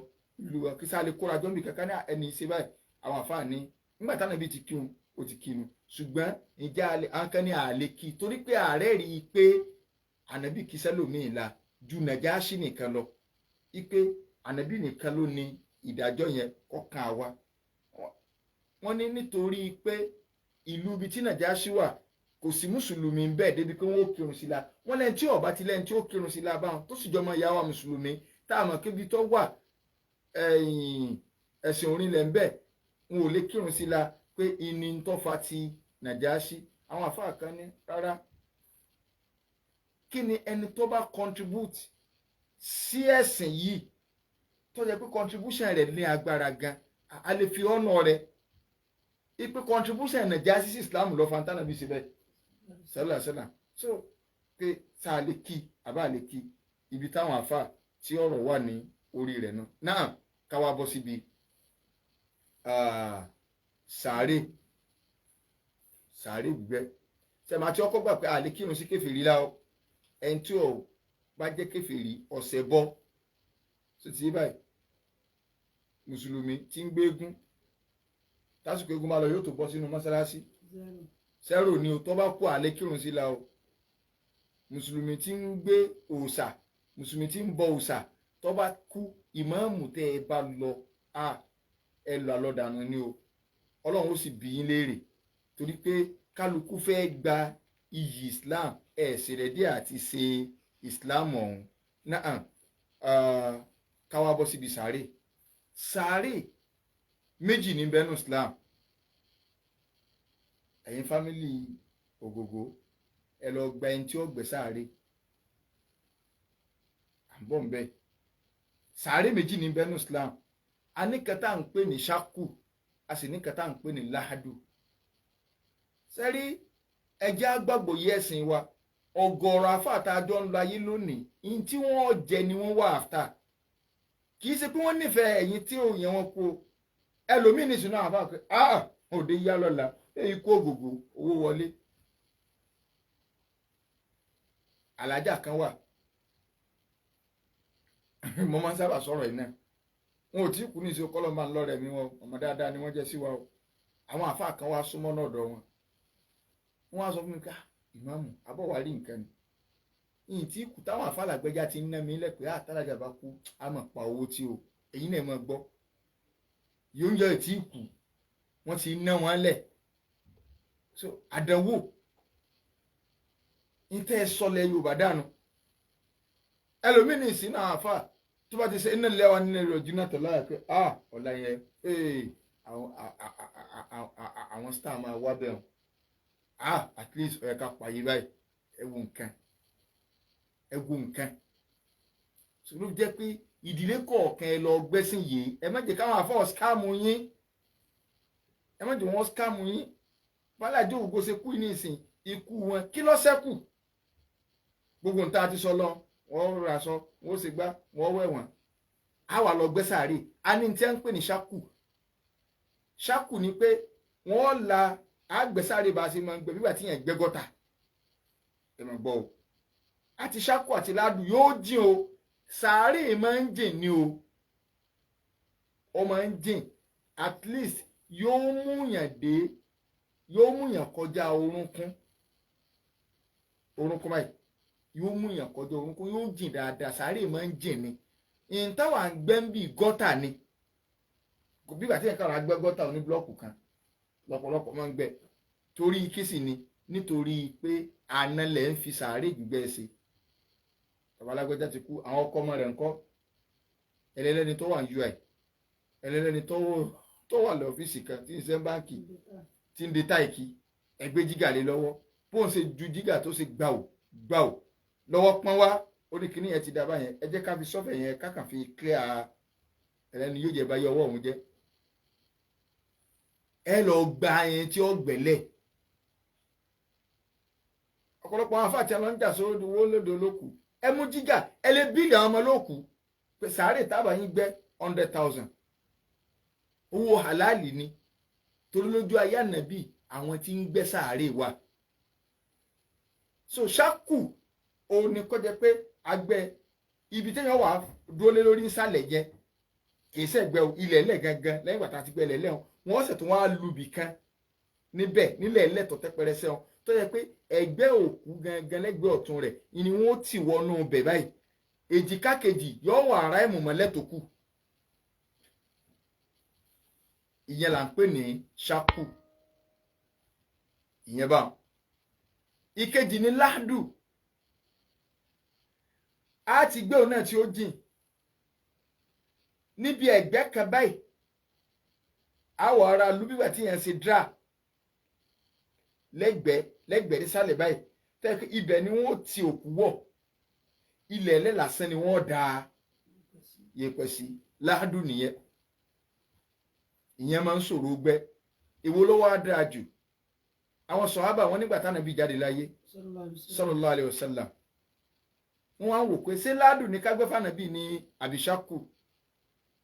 ìlú wa kí sáà lè kóra jọ́ mi kankan ní ẹni ṣe báyìí àwọn àfáà ní nígbà táwọn ànábì ti kírun ó ti kírun ṣùgbọ́n ìjà àwọn kan ní àlè kí torí pé ààrẹ rí i pé ànábì kí sẹ́lòmíì la ju Najashi nìkan lọ ipe ànábì nìkan ló ní ìdájọ́ yẹn kọkàn àwa wọ́n ní nítorí pé ìlú ibi tí Najashi wà kò sí mùsùlùmí ń bẹ́ẹ̀ débi pé wọ́n ó kírun sí la wọ́n lẹ́yìn tí ọba ti lẹ́yìn tí ó kírun sí la báwọn tó sì jọmọ ìyá wa mùsùlùmí tá a mọ̀ kébi tó wà ẹ̀sìn orinlẹ̀ ń bẹ́ẹ̀ wọn ò lè kírun sí la pé ìní tó fa ti Najashi àwọn àfáà kan ní rárá kí ni ẹni tó bá contribute sí ẹ̀sìn yìí tó jẹ́ pé contribution rẹ̀ ní agbára gan a lè fi ọ̀nà rẹ̀ ipe contribution Najashi sí Islam lọ fantana bí síbẹ̀ sẹ́lá so pé sáà lè kí àbá lè kí ibi táwọn àfáà tí ọ̀rọ̀ wà ní orí rẹ̀ náà káwá bọ́ síbi sàárè gbígbẹ́ sẹ́mi àti ọkọ̀ gbà pé àlè kírun sí kèfèrí láò ẹni tí ò bá jẹ́ kèfèrí ọ̀sẹ̀ bọ́ so ti báyìí mùsùlùmí tí ń gbé eégún tásìkò eégún bá lọ yóò tó bọ́ sínú mọ́sálásí sẹ́rò ni o tó bá kú àlẹ́ kírun sí la o mùsùlùmí tí ń gbé òòṣà mùsùlùmí tí ń bọ òòṣà tó bá kú ìmáàmù tẹ́ ẹ bá lọ ẹ lọ àlọ́dànù ni o ọlọ́run ó sì bí yín léèrè torí pé kálukú fẹ́ gba iyì islam ẹ̀ ṣèrèdí àti ṣe islam ọ̀hún náà káwá bọ́ síbi sàárè sàárè méjì ní bẹ́nu islam ẹ̀yin fámìlì Ògògó ẹ lọ gba ẹni tí ó gbẹ́ sàárè à ń bọ̀ ń bẹ́ẹ̀ sàárè méjì ní bẹ́nu islam a ní kẹta ń pè ní ṣákù a sì ní kẹta ń pè ní láhádù sẹ́rí ẹjẹ́ àgbàgbọ́ yẹ ẹ̀sìn wa ọ̀gọ̀rọ̀ afáàtà àjọ ń lo ayé lónìí ní tí wọ́n jẹ ni wọ́n wà áfítà kì í ṣe pé wọ́n nífẹ̀ẹ́ ẹ̀yin tí ò yẹn wọn kú ẹlòmíì ní ìṣúná àfáà pé òde yá lọ́la èyí kó Ògògó owó wọlé alájà kan wà mo máa ń sábà sọ̀rọ̀ yìí náà wọn ò tí kú ní ìṣó kọ́lọ́ máa ń lọ́rẹ̀ mi wọn ọmọ dáadáa ni wọ́n jẹ́ sí wa o àwọn àfáà kan wá súnmọ́ náà ọ̀dọ̀ wọn wọ́n á sọ fún mi ká ìmáàmù abọ́wárí nǹkan ni ìyìn tí kù táwọn àfàlàgbẹ́já ti ń ná mi lẹ́pẹ́ àtàlájà bá kú á mọ̀ pa owó tí o èyí náà mọ̀ gbọ́ yóò ń yọ ìtí kù wọ́n ti ná wọn lẹ̀ so àdánwò ní tẹ́ ẹ sọlẹ̀ Yorùbá dànù ẹlòmíín ìsìn náà àfà tó bá ti ṣe iná lẹ́wà nínú ẹ̀rọ jìnnà tó láyà pé ọ̀la yẹn àwọn star máa wá bẹ́ẹ̀ at least ó yẹ ká pààyè báyìí ẹ wo nǹkan ṣùgbọ́n jẹ́ pé ìdílé kọ̀ọ̀kan ẹ lọ gbẹ́sìn yìí ẹ má jẹ́ káwọn afọ́ skáàmù yín ẹ má jẹ́ wọ́n skáàmù yín bálájú Ògògó ṣe kú ní ìsìn ikú wọn kí ló ṣẹ́kù gbogbo nǹkan àti sọ lọ wọ́n rà aṣọ wọ́n ṣe gbá wọ́n wẹ̀wọ̀n á wà lọ gbẹ́ sàárè á ní tí wọ́n ń pè ní ṣákù ni pé wọ́n la àgbẹ̀sáré bá a ṣe máa ń gbẹ bíbà tí yẹn gbẹ́ gọ́tà ẹ máa gbọ́ o àti ṣákù àti ládùú yóò jìn o sàárè máa ń jìn ní o ó máa ń jìn at least yóò múyàn kọjá orúnkún báyìí yóò múyàn kọjá orúnkún yóò jìn dáadáa sàárè máa ń jìn ni ìntàwà ń gbẹ́ ń bì gọ́tà ni bíbà tí yẹn kára gbẹ́ gọ́tà oní búlọ́ọ̀kù kan lọ́pọ̀lọpọ̀ máa ń gbẹ́ torí kísì ni nítorí pé àná lẹ̀ ń fi sàárè gbígbẹ́ ṣe bàbá alágbèjà ti kú àwọn ọkọ ọmọ rẹ̀ ń kọ́ ẹlẹ́lẹ́ni tó wà ní UI ẹlẹ́lẹ́ni tó wà lọ́fíìsì kan tí ń ṣe báǹkì tí ń de táìkì ẹgbẹ́ jígà lé lọ́wọ́ bó ń ṣe ju jígà tó ṣe gbàù lọ́wọ́ pọ́n wá ó ní kíní yẹn ti dá báyẹn ẹ jẹ́ ká fi sọ́fẹ̀ yẹn kákan fi clear ẹlẹ́ni yóò jẹ́ báyé ọwọ́ òun jẹ́ ẹ lọ gba ẹyin tí ó gbẹ̀lẹ̀ ọ̀pọ̀lọpọ̀ àwọn afáàtì àwọn ń jà sórí owó lódò lókù ẹ mú jígà ẹ lè bíìlì àwọn ọmọ lókù pé sàárè tábà yín gbẹ́ 100,000 owó halali ni torí lójú ayé ànábì àwọn tí ń gbẹ́ sàárè wà so ṣákù òun ni kọjá pé agbẹ́ ibi téèyàn wà dúró lé lórí nsàlẹ̀ jẹ kì í ṣẹ̀gbẹ́ ilẹ̀ ẹlẹ́ gangan lẹ́yìn bàtà àti gbẹ́lẹ̀ lẹ́hìn wọ́n sì tún wá lùbì kan níbẹ̀ nílẹ̀ ẹlẹ́tọ̀ tẹ́pẹrẹsẹ̀ wọn tó yẹ pé ẹgbẹ́ òkú gangan lẹ́gbẹ̀ẹ́ ọ̀tún rẹ̀ ni wọ́n ti wọnú bẹ̀ báyìí èjìká kejì yóò wà ara ìmùmọ́lẹ̀ tó kù ìyẹn là ń pè ní ṣákù ìyẹn bá ìkejì ní láàdù á ti gbé òun náà tí ó jìn níbi ẹ̀gbẹ́ kan báyìí àwọ̀ ara lúbíwà tí yẹn ṣe dra lẹ́gbẹ̀ẹ́ nísàlẹ̀ báyìí tẹ́ ibẹ̀ ni wọ́n ti òkú wọ̀ ilẹ̀ ẹlẹ́ lásán ni wọ́n da yẹ̀pẹ̀ sí láàdù nìyẹn ìyẹn máa ń ṣòro gbẹ́ èwo ló wá dáa jù àwọn sọ̀hábà wọn nígbà tánàbí jáde láyé sallallahu alaihi wasallam wọ́n á wò pé ṣé láàdù ní kágbẹ́ fànàbí ní àbíṣákù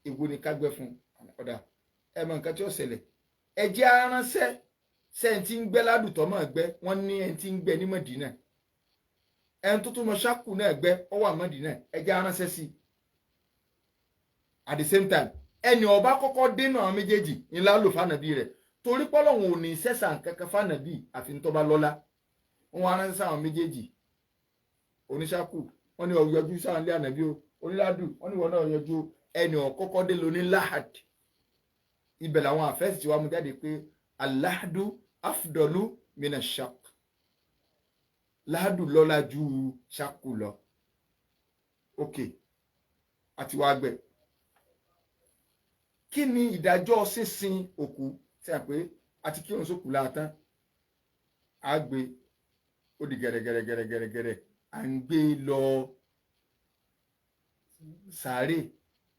èwo ní kágbẹ́ fún ọ̀dà ẹ mọ nǹkan tí ó ṣẹlẹ̀ ẹ jẹ́ aránṣẹ́ sẹ́yìn ń gbẹ́ ládùtọ́ mọ́ gbẹ́ wọ́n ní ẹni tí ń gbẹ́ ní Mọ̀dínà ẹni tó tún mọ ṣákù náà gbẹ́ ọ wà Mọ̀dínà ẹ jẹ́ aránṣẹ́ sí at the same time ẹni ọba kọ́kọ́ dénú àwọn méjèèjì ńlá lò fànàbí rẹ̀ torí pọ́lọ́hún ò ní sẹ́sà kankan fànàbí àfi ń tó bá lọ́lá. Wọ́n wá ránṣẹ́ sáwọn méjèèjì oníṣàkù wọ́n ní ọ̀yọ́jú sáwọn ilé ànàbí o oníládù wọ́n ní wọ́n náà yọjú ẹni ọ̀kọ́kọ́ dé lóní láhàd. Ibẹ̀ làwọn àfẹ́sì tí wàá mú jáde pé aláhàdù afdọ́lù mina shak, láhàdù lọ́lá ju ṣàkù lọ. Ok, àti wàá gbẹ. Kí ni ìdájọ́ sísin òkú? Tí a pé àti kí òun sókù láàtán á gbé ó di gẹ̀rẹ́gẹ̀rẹ́gẹ̀rẹ́gẹ̀rẹ́ à ń gbé lọ sàárè,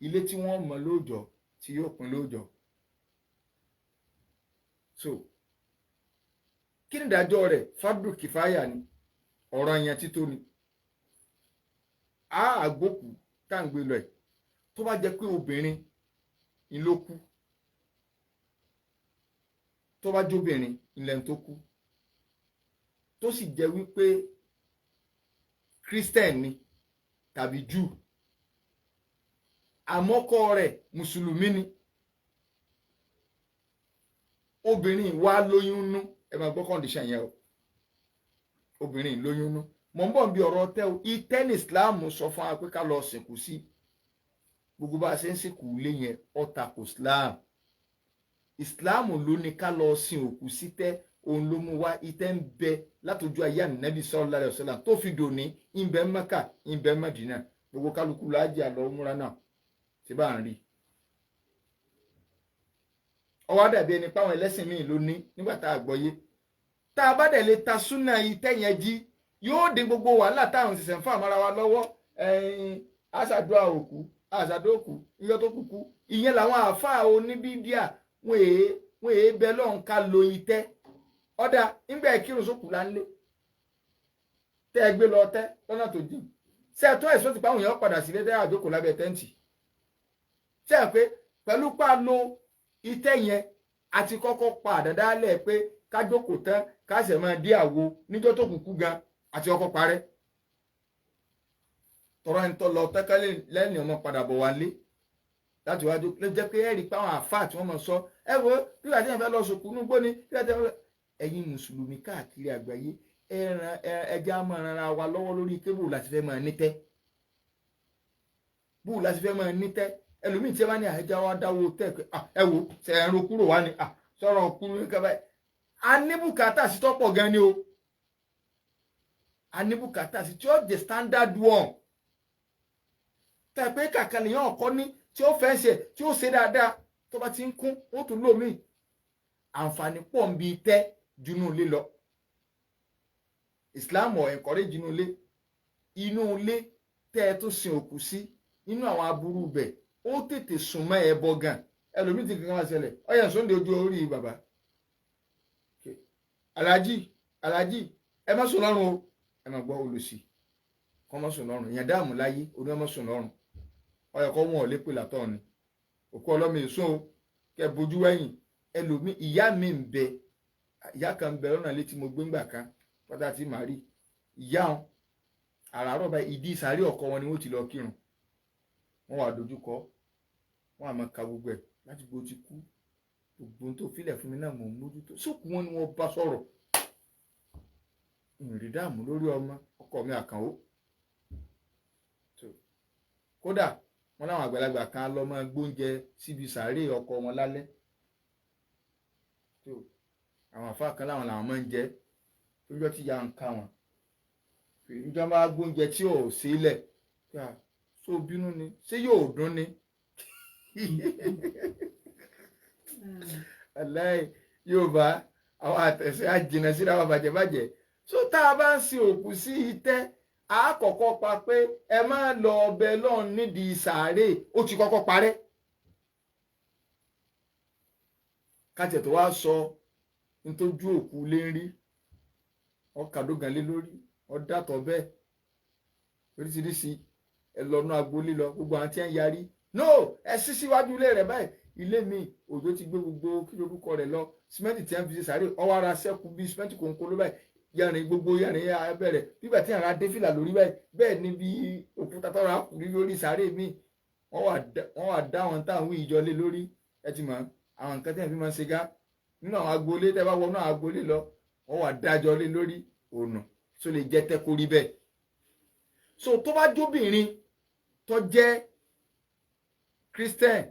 ilé tí wọ́n mọ̀ lóòjọ́ tí yóò pín lóòjọ́. So kí ni ìdájọ́ rẹ̀? Fardu kìfáyà ni, ọ̀ranyàn tító ni. Àgbòkú tá à ń gbé lọ ẹ̀ tó bá jẹ́ pé obìnrin ni ló kú, tó bá jóbìnrin ilẹ̀ tó kú, tó sì jẹ́ wípé Christian ni tàbí Jew, àmọ́kọ rẹ̀ mùsùlùmí ni, obìnrin wá lóyún nú, ẹ máa gbọ́ condition yẹn o, obìnrin lóyún nú. Mọ̀ ń bọ̀ bí ọ̀rọ̀ tẹ́ o, ìtẹ́ ní Islam sọ fún wa pé ká lọ sìnkú sí. Gbogbo bá a ṣe ń sìnkú lé yẹn ó tako Islam. Islam ló ní ká lọ sin òkú sí tẹ́, òun ló mú wá. Ìtẹ́ ń bẹ látọjú ayé Ànábì sallallahu alaihi wasallam tó fi dòní, ń bẹ Mẹ́kà, ń bẹ Mẹ́dínà. Gbogbo kálukú láàjì àlọ́ múra náà tí bá ń rí. Ó wá dàbí ẹni páwọn ẹlẹ́sìn míì ló ní nígbà tá a gbọ́yé. Tá a bá dẹ̀ lè ta súnà ìtẹ́ yẹn jí, yóò dín gbogbo wàhálà táwọn ṣẹ̀ṣẹ̀ ń fà mọ́ra wa lọ́wọ́. Àṣàdúrà òkú, àṣàdó òkú, iyọ́ tó kúkú. Ìyẹn làwọn àáfàá oníbídíà wọ́n èé bẹ lọ́hùn ká lo ìtẹ́. Ọ̀dà nígbà ìkírun sókù láńlé tẹ́ ẹ gbé lọ tẹ́ lọ́nà tó jìn. Ṣé ẹ tún ẹ̀sọ́ ti páwọn èèyàn padà sílé tẹ́ àjókòó lábẹ́ tẹ́ǹtì? Ṣé ẹ pé pẹ̀lú pa lo ìtẹ́ yẹn àti kọ́kọ́ pa àdádálẹ̀ pé ká jókòó tán ká ṣẹ̀ máa dí àwo níjọ́ tó kúkú gan àti ọkọ̀ parẹ́. Tọrọ ẹni tó lọ tẹ́kẹ́lẹ́ lẹ́yìn ọmọ padà bọ̀ wálé láti wájú ló jẹ́ pé ẹ̀rí páwọn àfáà tí wọ́n mọ̀ sọ ẹ wo bí wàá tí wọ́n fẹ́ lọ sòkú núgbó ni bí wàá tí wọ́n fẹ́. Ẹ̀yin mùsùlùmí káàkiri àgbáyé ẹja máa ran ara wa lọ́wọ́ lórí pé bóò láti fẹ́ máa nítẹ́, bóò láti fẹ́ máa nítẹ́. Ẹlòmíì tí ẹ bá ní àìjá wa dáwó tẹ́ pé ẹ wo ṣe ẹ̀rọ kúrò wá ni sọ̀rọ̀ kúrò ní kaba. A ní bùkátà sí tọ́pọ̀ gan ni o, a ní bùkátà sí tí ó jẹ́ standard one. Tẹ́ pé kàkà nìyẹn ọ̀kọ́ ní tí ó fẹ́ ṣe tí ó ṣe dáadáa tó bá ti ń kún ó tún lò míì. Àǹfààní pọ̀ ń bi tẹ́ junú ilé lọ. Islam ọ̀ encourage inú ilé tẹ́ ẹ tó sin òkú sí nínú àwọn aburú bẹ̀ ó tètè sùn mọ́ ẹ bọ́ gan. Ẹlòmíì ti kankan máa ṣẹlẹ̀ ọyàn sóńdé ojú orí bàbá. Aláàjì ẹ má sùn lọ́rùn o, ẹ má gbọ́ olùsí kọ́ má sùn lọ́rùn, ìyẹn dáàmú láyé oní ọmọ sùn lọ́rùn. Ọyàn kọ́ wọn ò lè pè látọ̀ ni òkú ọlọ́mọ èso o kẹ bojú wẹ̀yìn. Ẹlòmíì ìyá mi ń bẹ, ìyá kan ń bẹ lọ́nà létí mo gbé ńgbà kan pátá tí màá rí ìyá wọn àràárọ̀ báyìí ìdí ìsàrí ọkọ wọn ni wọ́n ti lọ kírun. Wọ́n wà dojúkọ wọ́n àmọ́ ka gbogbo ẹ̀ láti gbó ti kú gbogbo tó filẹ̀ fún mi náà mò ń mójútó. Sókù wọn ni wọ́n bá sọ̀rọ̀ ìrìn dààmú lórí ọmọ ọkọ mi Àkànó. Kódà wọn láwọn àgbàlagbà kan lọ máa gbóúnjẹ síbi sàárè ọkọ wọn lálẹ́. Àwọn àfáà kan láwọn làwọn máa ń jẹ lójọ́ tí ya ń ká wọn. Ìjọba máa gbóúnjẹ tí ò sílẹ̀ tó bínú ni ṣé yóò dún ni. Aláì Yorùbá àwọn àtẹ̀sẹ̀ àjìnà síra wọn bàjẹ́bàjẹ́. So tá a bá ń sin òkú sí ìtẹ́ àkọ́kọ́ pa pé ẹ má lọ ọbẹ̀ lọ́n nídìí sàárè ó ti kọ́kọ́ parẹ́. Kájẹ̀ tó wá sọ nítójú òkú lé ń rí ọkàdógan lé lórí ọdátọ̀ bẹ́ẹ̀ oríṣiríṣi ẹ lọ́nà agboolé lọ gbogbo àwọn tí ń yarí no ẹ sí síwájú ilé rẹ̀ báyìí. Ilé mi òjò ti gbé gbogbo kí lórúkọ rẹ̀ lọ símẹ́ǹtì tí wọ́n fi ṣe sàárè ọwọ́ ara sẹ́kù bíi símẹ́ǹtì kòńkó ló báyìí yàrin gbogbo yàrin abẹ́rẹ́ bíbà tí àrà dé fìlà lórí báyìí bẹ́ẹ̀ ni bí òkúta tọrọ àkùrí lórí sàárè mi wọ́n wà dá àwọn táwọn ìjọ lé lórí ẹ ti mọ̀ àwọn nǹkan tí wọ́n fi máa ń ṣe gá nínú àwọn agboolé tẹ́ bá wọnú àwọn agboolé lọ wọ́n wà dájọ́ lé lórí ọ̀nà tó lè jẹ́ tẹ́kó rí bẹ́ẹ̀. So tó bá jóbìnrin tó jẹ́ Christian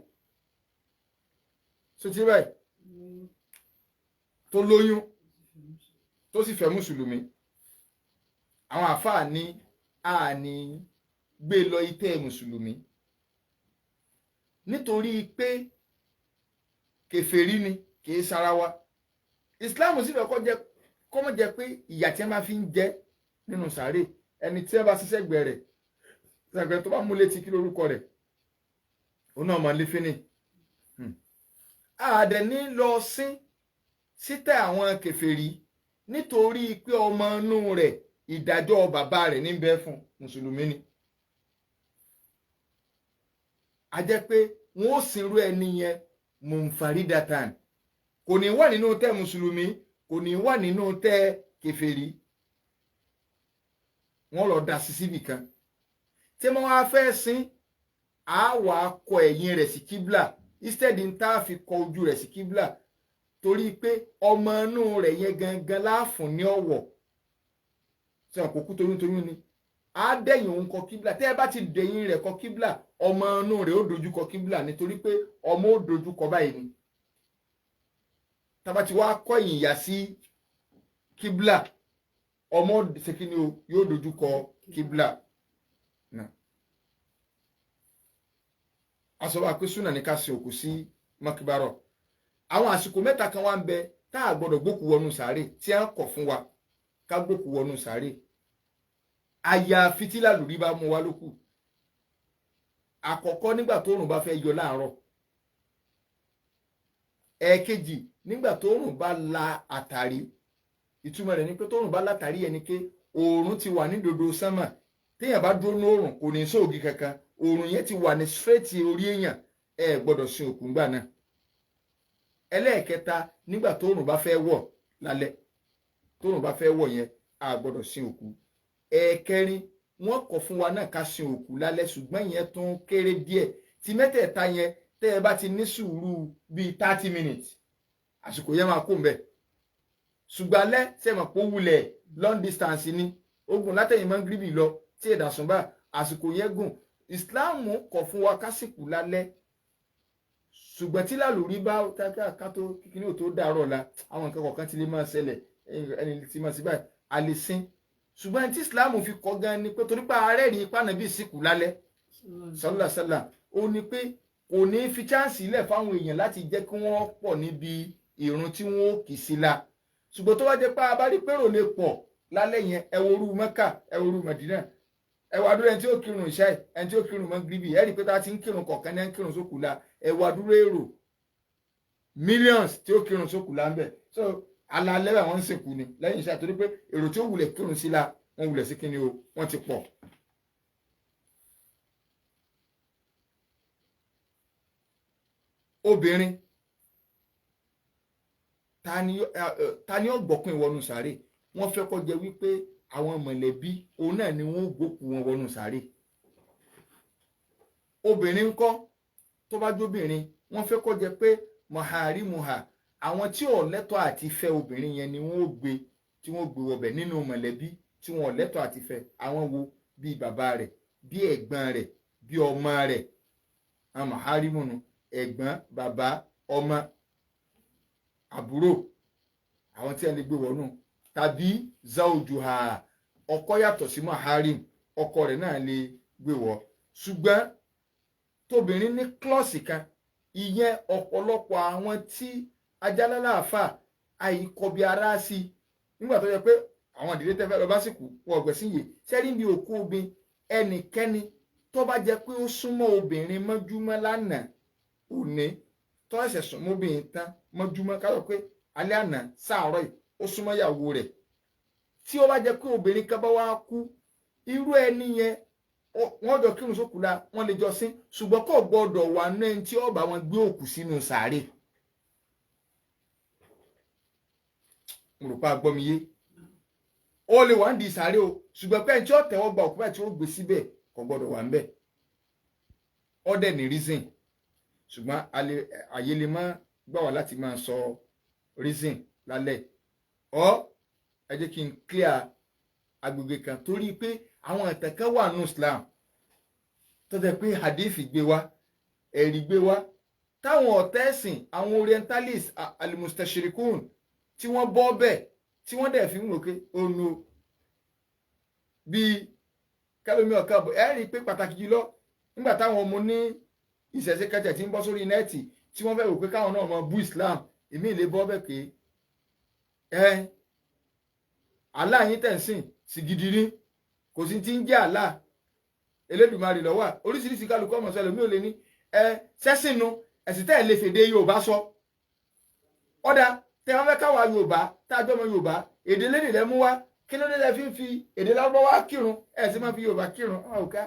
so ti báyìí tó lóyún tó sì fẹ́ mùsùlùmí àwọn àfáà ní àní gbé lọ ìtẹ́ mùsùlùmí nítorí pé kèfèrí ni kìí sara wa. Islam sì fẹ́ kó mọ̀ jẹ́ pé ìyà tí wọ́n máa fi ń jẹ nínú sàárè ẹni tí wọ́n bá ṣiṣẹ́ gbẹ rẹ̀ ṣàgbẹ́ tó bá mú létí kí lórúkọ rẹ̀ òun náà máa lé fínì. Àdẹ̀ ní lọ sítẹ̀ àwọn kèfèrí nítorí pé ọmọ inú rẹ̀ ìdájọ́ bàbá rẹ̀ ní bẹ fún mùsùlùmí ni. A jẹ́ pé wọ́n ó sinrú ẹni yẹn munfaridatan kò ní wà nínú tẹ́ mùsùlùmí kò ní wà nínú tẹ́ kèfèrí. Wọ́n lọ dá sí síbì kan tí wọ́n wá fẹ́ sin á wà kọ ẹ̀yìn rẹ̀ sí kíbla instead ń tá fi kọ ojú rẹ̀ sí kíbla torí pé ọmọ inú rẹ̀ yẹn gangan láàfún ní ọ̀wọ̀ tí wọn kò kú toyúntoyún ni á dẹ̀yìn òun kọ kíbla tẹ́ ẹ bá ti dẹ̀yìn rẹ̀ kọ kíbla ọmọ inú rẹ̀ ó dojú kọ kíbla nítorí pé ọmọ ó dojú kọ báyìí ni tábà tí wàá kọ ẹ̀yìn yà sí kíbla ọmọ ṣèkínní o yóò dojú kọ kíbla náà. Aṣọ wa pé súnà ní ká sin òkú sí mọ́kíbárọ̀ àwọn àsìkò mẹ́ta kan wá ń bẹ tá a gbọ́dọ̀ gbókù wọnú sàárè tí a ń kọ̀ fún wa ká gbókù wọnú sàárè àyàfi tí làlùrí bá mú wa lókù. Àkọ́kọ́ nígbà tóòrùn bá fẹ́ yọ láàárọ̀, ẹ̀ẹ̀kejì nígbà tóòrùn bá la àtàrí. Ìtumọ̀ rẹ̀ ni pé tóòrùn bá látàrí ẹni pé oòrùn ti wà ní dodo sánmà téèyàn bá dúró ní oòrùn kò ní sóògì kankan oòrùn yẹn ti wà ní straight orí èèyàn ẹ gbọ́dọ̀ sin òkú ńgbà náà. Ẹlẹ́ẹ̀kẹta nígbà tóòrùn bá fẹ́ wọ̀ lálẹ́ tóòrùn bá fẹ́ wọ̀ yẹn a gbọ́dọ̀ sin òkú. Ẹ̀ẹ̀kẹrin wọ́n kọ̀ fún wa náà ká sin òkú lálẹ́ ṣùgbọ́n ìyẹn tún kéré díẹ̀. Ti mẹ́tẹ̀ẹ̀ta yẹn tẹ́ ẹ bá ti ní sùúrù bíi 30 minutes àsìkò yẹn máa kó ń bẹ̀. Ṣùgbọ́n alẹ́ sẹ́mọ̀ pé ó wulẹ̀ long distance ni ogun látẹ̀yìn mọ́ gíríbì lọ tí ẹ̀dà sùn bá àsìkò yẹn gùn. Islam kọ̀ fún wa kásìkò lálẹ́ ṣùgbọ́n tí lálùrí bá ká tó kíkiri ò tó dàárọ̀ la àwọn nǹkan kọ̀ọ̀kan ti lè máa ṣẹlẹ̀ ẹni tí máa sí báyìí a lè sin. Ṣùgbọ́n tí Islam fi kọ́ gan ni pé torí pé ààrẹ rí ipá nàbí ìsìnkú lálẹ́ sallallahu alaihi wasallam ó ní pé kò ní fi chance ilẹ̀ fáwọn èèyàn láti jẹ́ kí wọ́n pọ̀ níbi ìrun tí wọ́n ó kì í sí la. Ṣùgbọ́n tó wá jẹ́ pé a bá rí pérò lè pọ̀ lálẹ́ yẹn ẹ wo orú Mẹ́kà ẹ wo orú Mẹdínà ẹ wá dúró ẹni tí ó kírun ìṣáì ẹni tí ó kírun mọ́gíríbì ẹ rí i pé tá a ti ń kírun kọ̀ọ̀kan ní ẹ ń kírun sókù la ẹ wá dúró èrò millions tí ó kírun sókù la ń bẹ̀. So alalẹ́ àwọn ń sìnkú ni lẹ́yìn ìṣáì torí pé èrò tí ó wulẹ̀ kírun sí la wọ́n wulẹ̀ sí kíni o wọ́n ti pọ̀. Obìnrin ta ni ó gbọ́kùn ìwọnú sàárè wọ́n fẹ́ kó jẹ́ wípé àwọn mọ̀lẹ́bí òun náà ni wọ́n gbókù wọn wọnú sàárè. Obìnrin ńkọ́ tó bá jóbìnrin wọ́n fẹ́ kó jẹ́ pé maharimuha àwọn tí ò lẹ́tọ̀ọ́ àti fẹ́ obìnrin yẹn ni wọ́n gbé tí wọ́n gbé wọbẹ̀ nínú mọ̀lẹ́bí tí wọ́n lẹ́tọ̀ọ́ àti fẹ́ àwọn wo bíi bàbá rẹ̀ bíi ẹ̀gbọ́n rẹ̀ bíi ọmọ rẹ̀ àwọn maharimunu ẹ̀gbọ́n bàbá ọmọ àbúrò àwọn tí a lè gbé wọnú tàbí zawjuha ọkọ yàtọ̀ sí maharim ọkọ rẹ̀ náà lè gbé wọ. Ṣùgbọ́n tóbìnrin ní klọ́ọ̀sì kan ìyẹn ọ̀pọ̀lọpọ̀ àwọn tí ajálálàáfà àìkọbi ara sí nígbà tó yẹ pé àwọn ìdílé tẹ́fẹ́ lọ bá sì kú wọ́n ọ̀gbẹ̀sìn yìí sẹ́rí bí òkú obìnrin ẹnikẹ́ni tó bá jẹ́ pé ó súnmọ́ obìnrin mọ́júmọ́ lánàá òní tó ẹ̀sẹ̀ súnmọ́ obìnrin tán mọ́júmọ́ ká lọ pé alẹ́ àná sáàárọ̀ yìí ó súnmọ́ ìyàwó rẹ̀ tí ó bá jẹ́ pé obìnrin kan bá wá kú irú ẹni yẹn wọ́n jọ kírun sókù la wọ́n lè jọ sín ṣùgbọ́n kò gbọ́dọ̀ wà ní ẹni tí ó bá wọn gbé òkú sínú sàárè. Mo rò pé a gbọ́ mi yé ó lè wà ń di sàárè o ṣùgbọ́n pé ẹni tí ó tẹ̀wọ́ gba òkú báyìí tí ó gbé síbẹ̀ kò gbọ́dọ̀ wà ń bẹ̀. Ọdẹ ní reason ṣùgbọ́n àyè lè má gbà wá láti máa sọ reason lálẹ́ ọ́ ẹ jẹ́ kí n clear agbègbè kan torí pé àwọn ìtàn kan wà nínú Islam tó jẹ́ pé hadith gbé wá ẹ̀rí gbé wá táwọn ọ̀tá ẹ̀sìn àwọn orientalist alimustashrikun tí wọ́n bọ́ bẹ̀ tí wọ́n dẹ̀ fi ń wò pé ònu bíi kálómi ọ̀kan bọ̀ ẹ̀ rí i pé pàtàkì jùlọ nígbà táwọn ọmọ ní ìṣẹ̀ṣe kẹjẹ tí ń bọ́ sórí nẹ́ẹ̀tì tí wọ́n fẹ́ wò pé káwọn náà mọ bú Islam èmi lè bọ́ bẹ̀ pé Allah yín tẹ̀sìn sì gidi rí kò sí ti ń jẹ́ Allah Elédùmarè ló wà oríṣiríṣi kálukọ́ ọmọ sọlẹ̀ mi ò lè ní sẹ́sìnú ẹ̀sìn tẹ́ ẹ̀ lè fèdè Yorùbá sọ ọ̀dà tẹ́ wọ́n fẹ́ káwa Yorùbá tá a jọ ọmọ Yorùbá èdè lédè lẹ́ mú wá kí ló dé lẹ́ fi ń fi èdè Lárúbáwá kírun ẹ̀ sì máa fi Yorùbá kírun ọ̀ká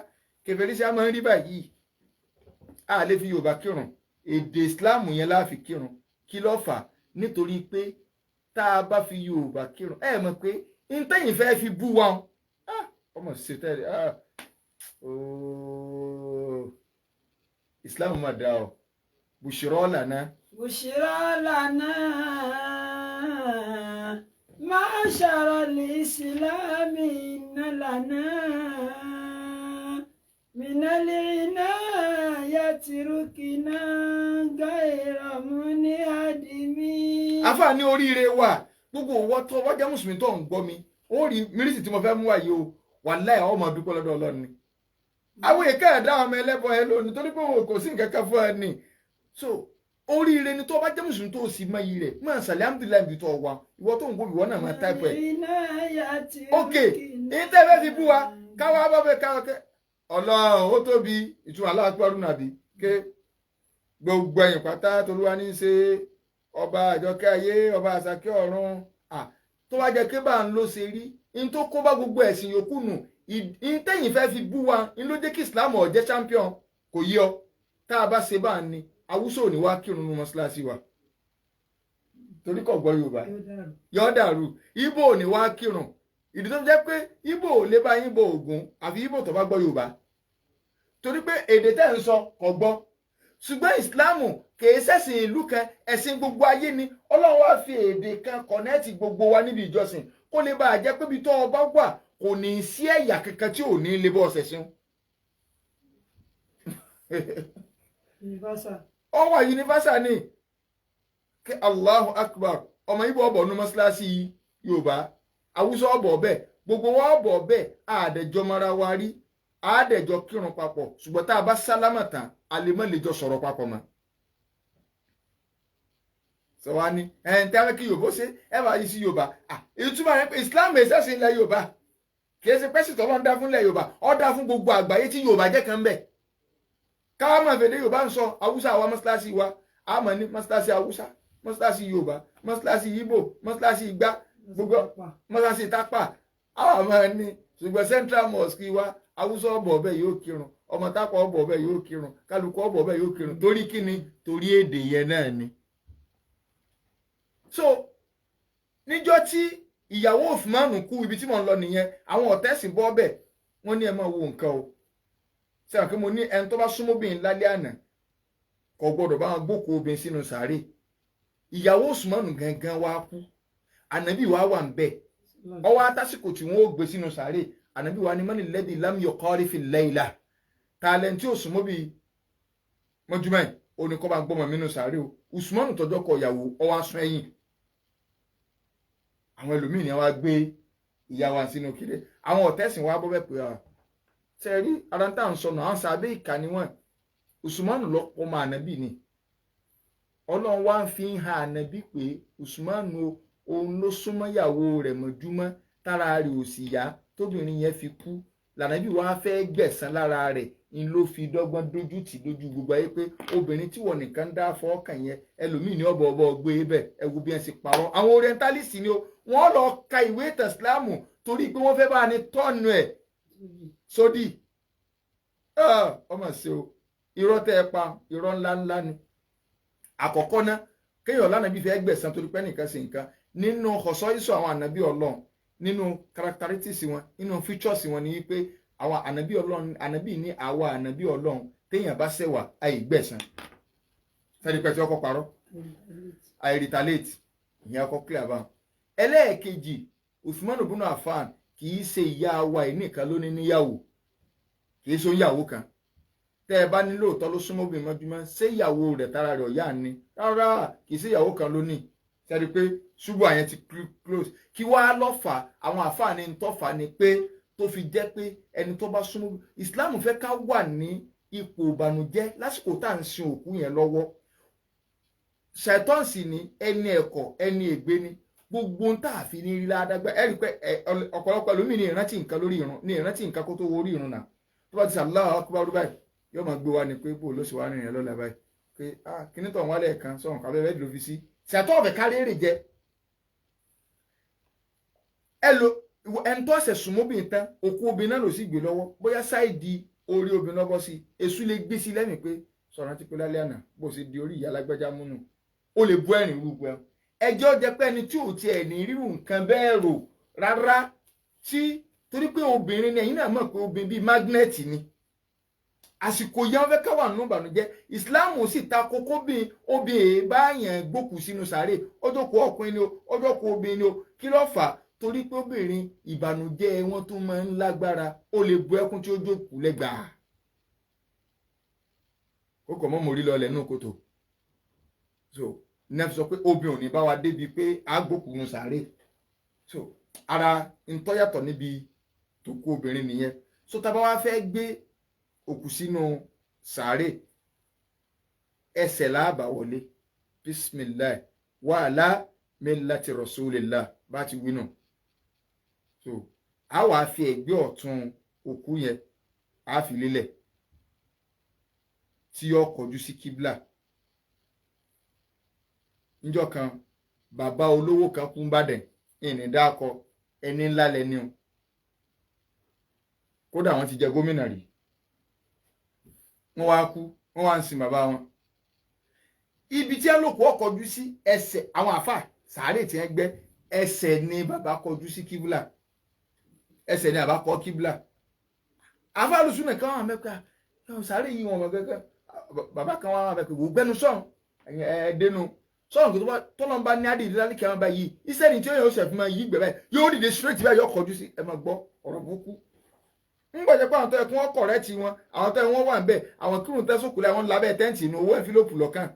kèfèrí sí a máa ń rí báyìí a lè fi Yorùbá kírun èdè Islam yẹn la fi kírun kí ló fà nítorí pé tá a bá fi Yorùbá kírun ẹ mọ̀ pé ntẹ́yìn fẹ́ fi bú wa ọmọ ṣe tẹ́lẹ̀ Islam máa dá ọ bushra lana. bushra lana ma'ashara al-islami inna lana min al-inayati rukina ghayra munhadimi. Àfáà ní oríire wà gbogbo owó tó wọ́n jẹ́ mùsùlùmí tó ń gbọ́ mi ó rí mírísì tí mo fẹ́ mú wá yìí o wàláhì ọmọ dúpẹ́ lọ́dọ̀ Ọlọ́run ni àwọn èké ẹ̀dá ọmọ ẹlẹ́bọ ẹ lónìí torí pé òun kò sí nǹkan kan fún ẹ ní so oríire ni tó bá jẹ́ mùsùlùmí tó sì mọ iyì rẹ̀ máa sàlẹ̀ alhamdulilayi bí tó wà ìwọ tó ń gbọ́ ìwọ náà máa táìpù ẹ̀ ok èyí tẹ́ fẹ́ fi bú wa káwá bá fẹ́ káwá kẹ́ Ọlọ́run ó tóbi ìtura aláàpẹ̀rù nàbí ké gbogbo ẹ̀yìn pátá tolúwa ní í ṣe ọba àjọkẹ́ ayé ọba àsàkẹ́ ọ̀run tó wá jẹ́ kí bá ń lọ ṣe rí in tó kó bá gbogbo ẹ̀sìn yòókù nù in tẹ́yìn fẹ́ fi bú wa in ló jẹ́ kí Islam ó jẹ́ champion kò yí ọ tá a bá ṣe bá ń ní Awúsá ò ní wá kírun ní mọ́ṣáláṣí wa torí kò gbọ́ Yorùbá yọ dàrú Ìgbò ò ní wá kírun ìdí tó jẹ́ pé Ìgbò ò lè bá yín bo Ògún àfi Ìgbò tó bá gbọ́ Yorùbá torí pé èdè tẹ́ ń sọ kò gbọ́ ṣùgbọ́n ìsìláàmù kìí ṣẹ̀sìn ìlú kan ẹ̀sìn gbogbo ayé ni Ọlọ́run wá fi èdè kan kọ̀nẹ́ẹ̀tì gbogbo wa níbi ìjọsìn kó lè bá a jẹ́ pé ibi tó o bá wà kò ní í sí ẹ̀yà kankan tí ò ní lè bọ́ ọ̀sẹ̀ sìn. ó wà universal ni kí Allahu Akbar ọmọ Ìgbò ọbọ̀ nu mọ́ṣáláṣí Yorùbá Awúsá ọbọ̀ bẹ́ẹ̀ gbogbo wa ọbọ̀ bẹ́ẹ̀ àdẹ̀jọ́ mara wa rí àádẹ́jọ kírun papọ̀ ṣùgbọ́n tá a bá sálámà tán a lè má lè jọ sọ̀rọ̀ papọ̀ mọ́. sọ wá ní tí a fẹ́ kí Yorùbá ṣe ẹ bá yí sí Yorùbá ìtumọ̀ rẹ̀ pé Islam ẹ̀sẹ̀sìn ilẹ̀ Yorùbá kì í ṣe pẹ́sì tọ́lọ́ ń dá fún ilẹ̀ Yorùbá ó dá fún gbogbo àgbáyé tí Yorùbá jẹ́ kan bẹ̀. káwá máa fèdè Yorùbá ń sọ Awúsá wa mọ́ṣáláṣí wa a máa ní mọ́ṣáláṣí Awúsá mọ́ṣáláṣí Yorùbá mọ́ṣáláṣí Ìgbò mọ́ṣáláṣí Ìgbá gbogbo mọ́ṣáláṣí Tápà àwọn máa ní ṣùgbọ́n Central Mosque wa Awúsá ọbọ̀ ọbẹ̀ yóò kírun ọmọ Tápà ọbọ̀ ọbẹ̀ yóò kírun kálukú ọbọ̀ ọbẹ̀ yóò kírun torí kíni torí èdè yẹn náà ni. so níjọ́ tí ìyàwó Usman kú ibi tí mò ń lọ nìyẹn àwọn ọ̀tẹ́sìn bọ́ ọbẹ̀ wọ́n ní ẹ máa wo nǹkan o sẹ́wọ̀n kí mo ní ẹni tó bá súnmọ́ obìnrin lálẹ́ àná kò gbọ́dọ̀ bá wọn gbókòó obìnrin sínú sàárè ìyàwó Usman gangan wá kú ànábì wa wà ń bẹ̀ ọwọ́ atásìkò tí wọ́n ó gbé sínú sàárè ànábì wa ni mọ́ni lẹ́dí lámìyọ̀ kọ́rí fi lẹ́yìnlá tààlẹ́ntì òsùnmọ́ bíi mọ́júmọ́ ẹ̀ oníkọ́ bá ń gbọ́mọ̀ mínú sàárè o Usman tọjọ́ kọ ìyàwó ọwọ́ asún ẹ̀yìn àwọn ẹlòmíì ni wọ́n gbé ìyàwó sínú kéde àwọn ọ̀tẹ́sìn wa bọ́ bẹ́ẹ̀ pé ṣe rí ara tá à ń sọnù àwọn sàbẹ̀ ìkà ni wọ́n Usman lọ ọmọ ànábì ni Ọlọ́run wá ń fi hàn ànábì pé Usman òun ló súnmọ́ ìyàwó rẹ̀ mọ́júmọ́ tára rẹ̀ ò sì yá tóbìnrin yẹn fi kú lànàbí wàá fẹ́ gbẹ̀san lára rẹ̀ ń ló fi dọ́gbọ́n dójú tì lójú gbogbo ayé pé obìnrin tí wọ́n nìkan dá fọ́ọ̀kàn yẹn ẹlòmíì ní ọ̀bọ̀ ọ̀bọ̀ gbé bẹ̀ ẹ wo bí wọ́n sì parọ́ àwọn orientalist ni o wọ́n lọ ka ìwé ìtàn Ìsìlámù torí pé wọ́n fẹ́ bá ní tọ́ọ̀nù ẹ̀ sódì ọmọ ṣe o irọ́ tẹ́ ẹ pa irọ́ ńláńlá ni àkọ́kọ́ ná kéèyàn lánàbí fẹ́ gbẹ̀san torí pé nìkan ṣe nǹkan nínú ọ̀sọ́ ìṣọ̀ àwọn ànábì Ọlọ́run nínú characteristics wọn nínú features wọn ni wípé àwọn ànábì Ọlọ́run ànábì ní àwa ànábì Ọlọ́run téèyàn bá ṣẹ̀wà àìgbẹ̀san fẹ́ẹ́ pẹ́ tí ọkọ̀ parọ́ àìrìtàléètì ìyẹn akọ́ clear bá. ẹlẹ́ẹ̀kejì Usman ibn Affan kì í ṣe ìyá wa yìí nìkan ló ní níyàwó, kì í ṣe ìyàwó kan. tẹ́ ẹ bá ní lóòótọ́ ló súnmọ́ obìnrin mọ́júmọ́ ṣé ìyàwó rẹ̀ tara rẹ̀ ọ̀yá ni? rárá, kì í ṣe ìyàwó kan ló ní. sẹ́ni pé ṣubú àyẹn ti close. kí wàá lọ́fà àwọn àfààní ń tọ́fà ni pé tó fi jẹ́ pé ẹni tó bá súnmọ́ Islam fẹ́ ká wà ní ipò ìbànújẹ́ lásìkò tá à ń sin òkú yẹn lọ́wọ́. ṣàìtọ́ǹsì ni ẹni ẹ̀kọ́ ẹni ègbé ni gbogbo ń tà fi ní rí ládàgbà. ẹ rí i pé ọ̀pọ̀lọpọ̀ lómi ní ìrántí nǹkan lórí ìrun, ní ìrántí nǹkan kó tó wo orí ìrun náà. tó bá ti Allahu Akbar báyìí yóò máa gbé wa ni pé bó ló ṣe wá rìn yẹn lọ́la báyìí pé kíní tó ń wálé ẹ̀kan sọ̀rọ̀ kábẹ́ rẹ̀ ló fi sí. ṣàtọ́ ọ̀fẹ́ kárí èrè jẹ. ẹni tó ṣẹ̀ sùn mọ́bìnrin tán òkú obìnrin náà ló sì gbé lọ́wọ́ bóyá sáìdì orí obìnrin lọ́bọ̀ sí èṣù lè gbé sí lẹ́mìí pé sọ̀rọ̀ ti pé lálẹ́ àná bó ṣe di orí ìyá alágbájá múnú ó lè bú ẹ̀rìn rúgbọ ẹjọ́ jẹ́ pé ẹni tí ò tiẹ̀ ní rírù nǹkan bẹ́ẹ̀ rò rárá tí torí pé obìnrin ni ẹ̀yin náà mọ̀ pé obìnrin bíi mágnẹ́ẹ̀tì ni àsìkò yẹn wọ́n fẹ́ ká wà nínú ìbànújẹ́ Islam sì ta kókó bí obìnrin báyàn gbókù sínú sàárè ọjọ́ kó ọkùnrin ni o ọjọ́ kó obìnrin ni o kí ló fà á torí pé obìnrin ìbànújẹ́ wọn tó máa ń lágbára ó lè bu ẹkún tí ó jókòó lẹ́gbàá ó kọ̀ mọ́ mórí lọlẹ̀ nínú kòtò so nẹ́ẹ̀fì sọ pé obìnrin ò ní bá wa débi pé àgbòkù ń sàárè so ara ntọ́yàtọ̀ níbi tó kó obìnrin nìyẹn so tá a bá wá fẹ́ gbé òkú sínú sàárè ẹsẹ̀ láàbà wọlé bismillah wa ala millati rasulillah bá ti wí nù so a wàá fi ẹ̀gbẹ́ ọ̀tún òkú yẹn a fi lélẹ̀ tí ó kọjú sí kíbla. níjọ́ kan bàbá olówó kan kú nìbàdàn ìní dákọ ẹni ńlá lẹni o kódà wọ́n ti jẹ gómìnà rí wọ́n wá kú wọ́n wá ń sin bàbá wọn. ibi tí wọ́n lòkù ọkọjú sí ẹsẹ̀ àwọn àfà sàárè tí wọ́n gbẹ́ ẹsẹ̀ ni bàbá kọjú sí kíbla ẹsẹ̀ ni bàbá kọ kíbla. àfà lùsùnà kan wà mẹ́ka sàárè yìí wọn mọ̀ gẹ́gẹ́ bàbá kan wà mẹ́ka wò gbẹ́nu sọ̀rọ̀ ẹ̀ẹ́dẹ́nu sọ̀rọ̀ kò tó lọ́n bá ní àdìdí lálẹ́ kí wọ́n bá yí iṣẹ́ ni tí yóò ṣẹ̀fún máa yí gbẹ̀rẹ̀ yóò dìde straight báyìí yóò kọjú sí ẹ máa gbọ́ ọ̀rọ̀ burúkú. ń gbọ́dọ̀ pé àwọn tó yẹ kí wọ́n kọ̀rẹ́ ti wọn àwọn tó yẹ wọ́n wà ń bẹ̀ àwọn kírun tẹ́sùkú lẹ́ wọn lábẹ́ tẹ́ǹtì inú owó ẹ̀fílòpù lọ́kàn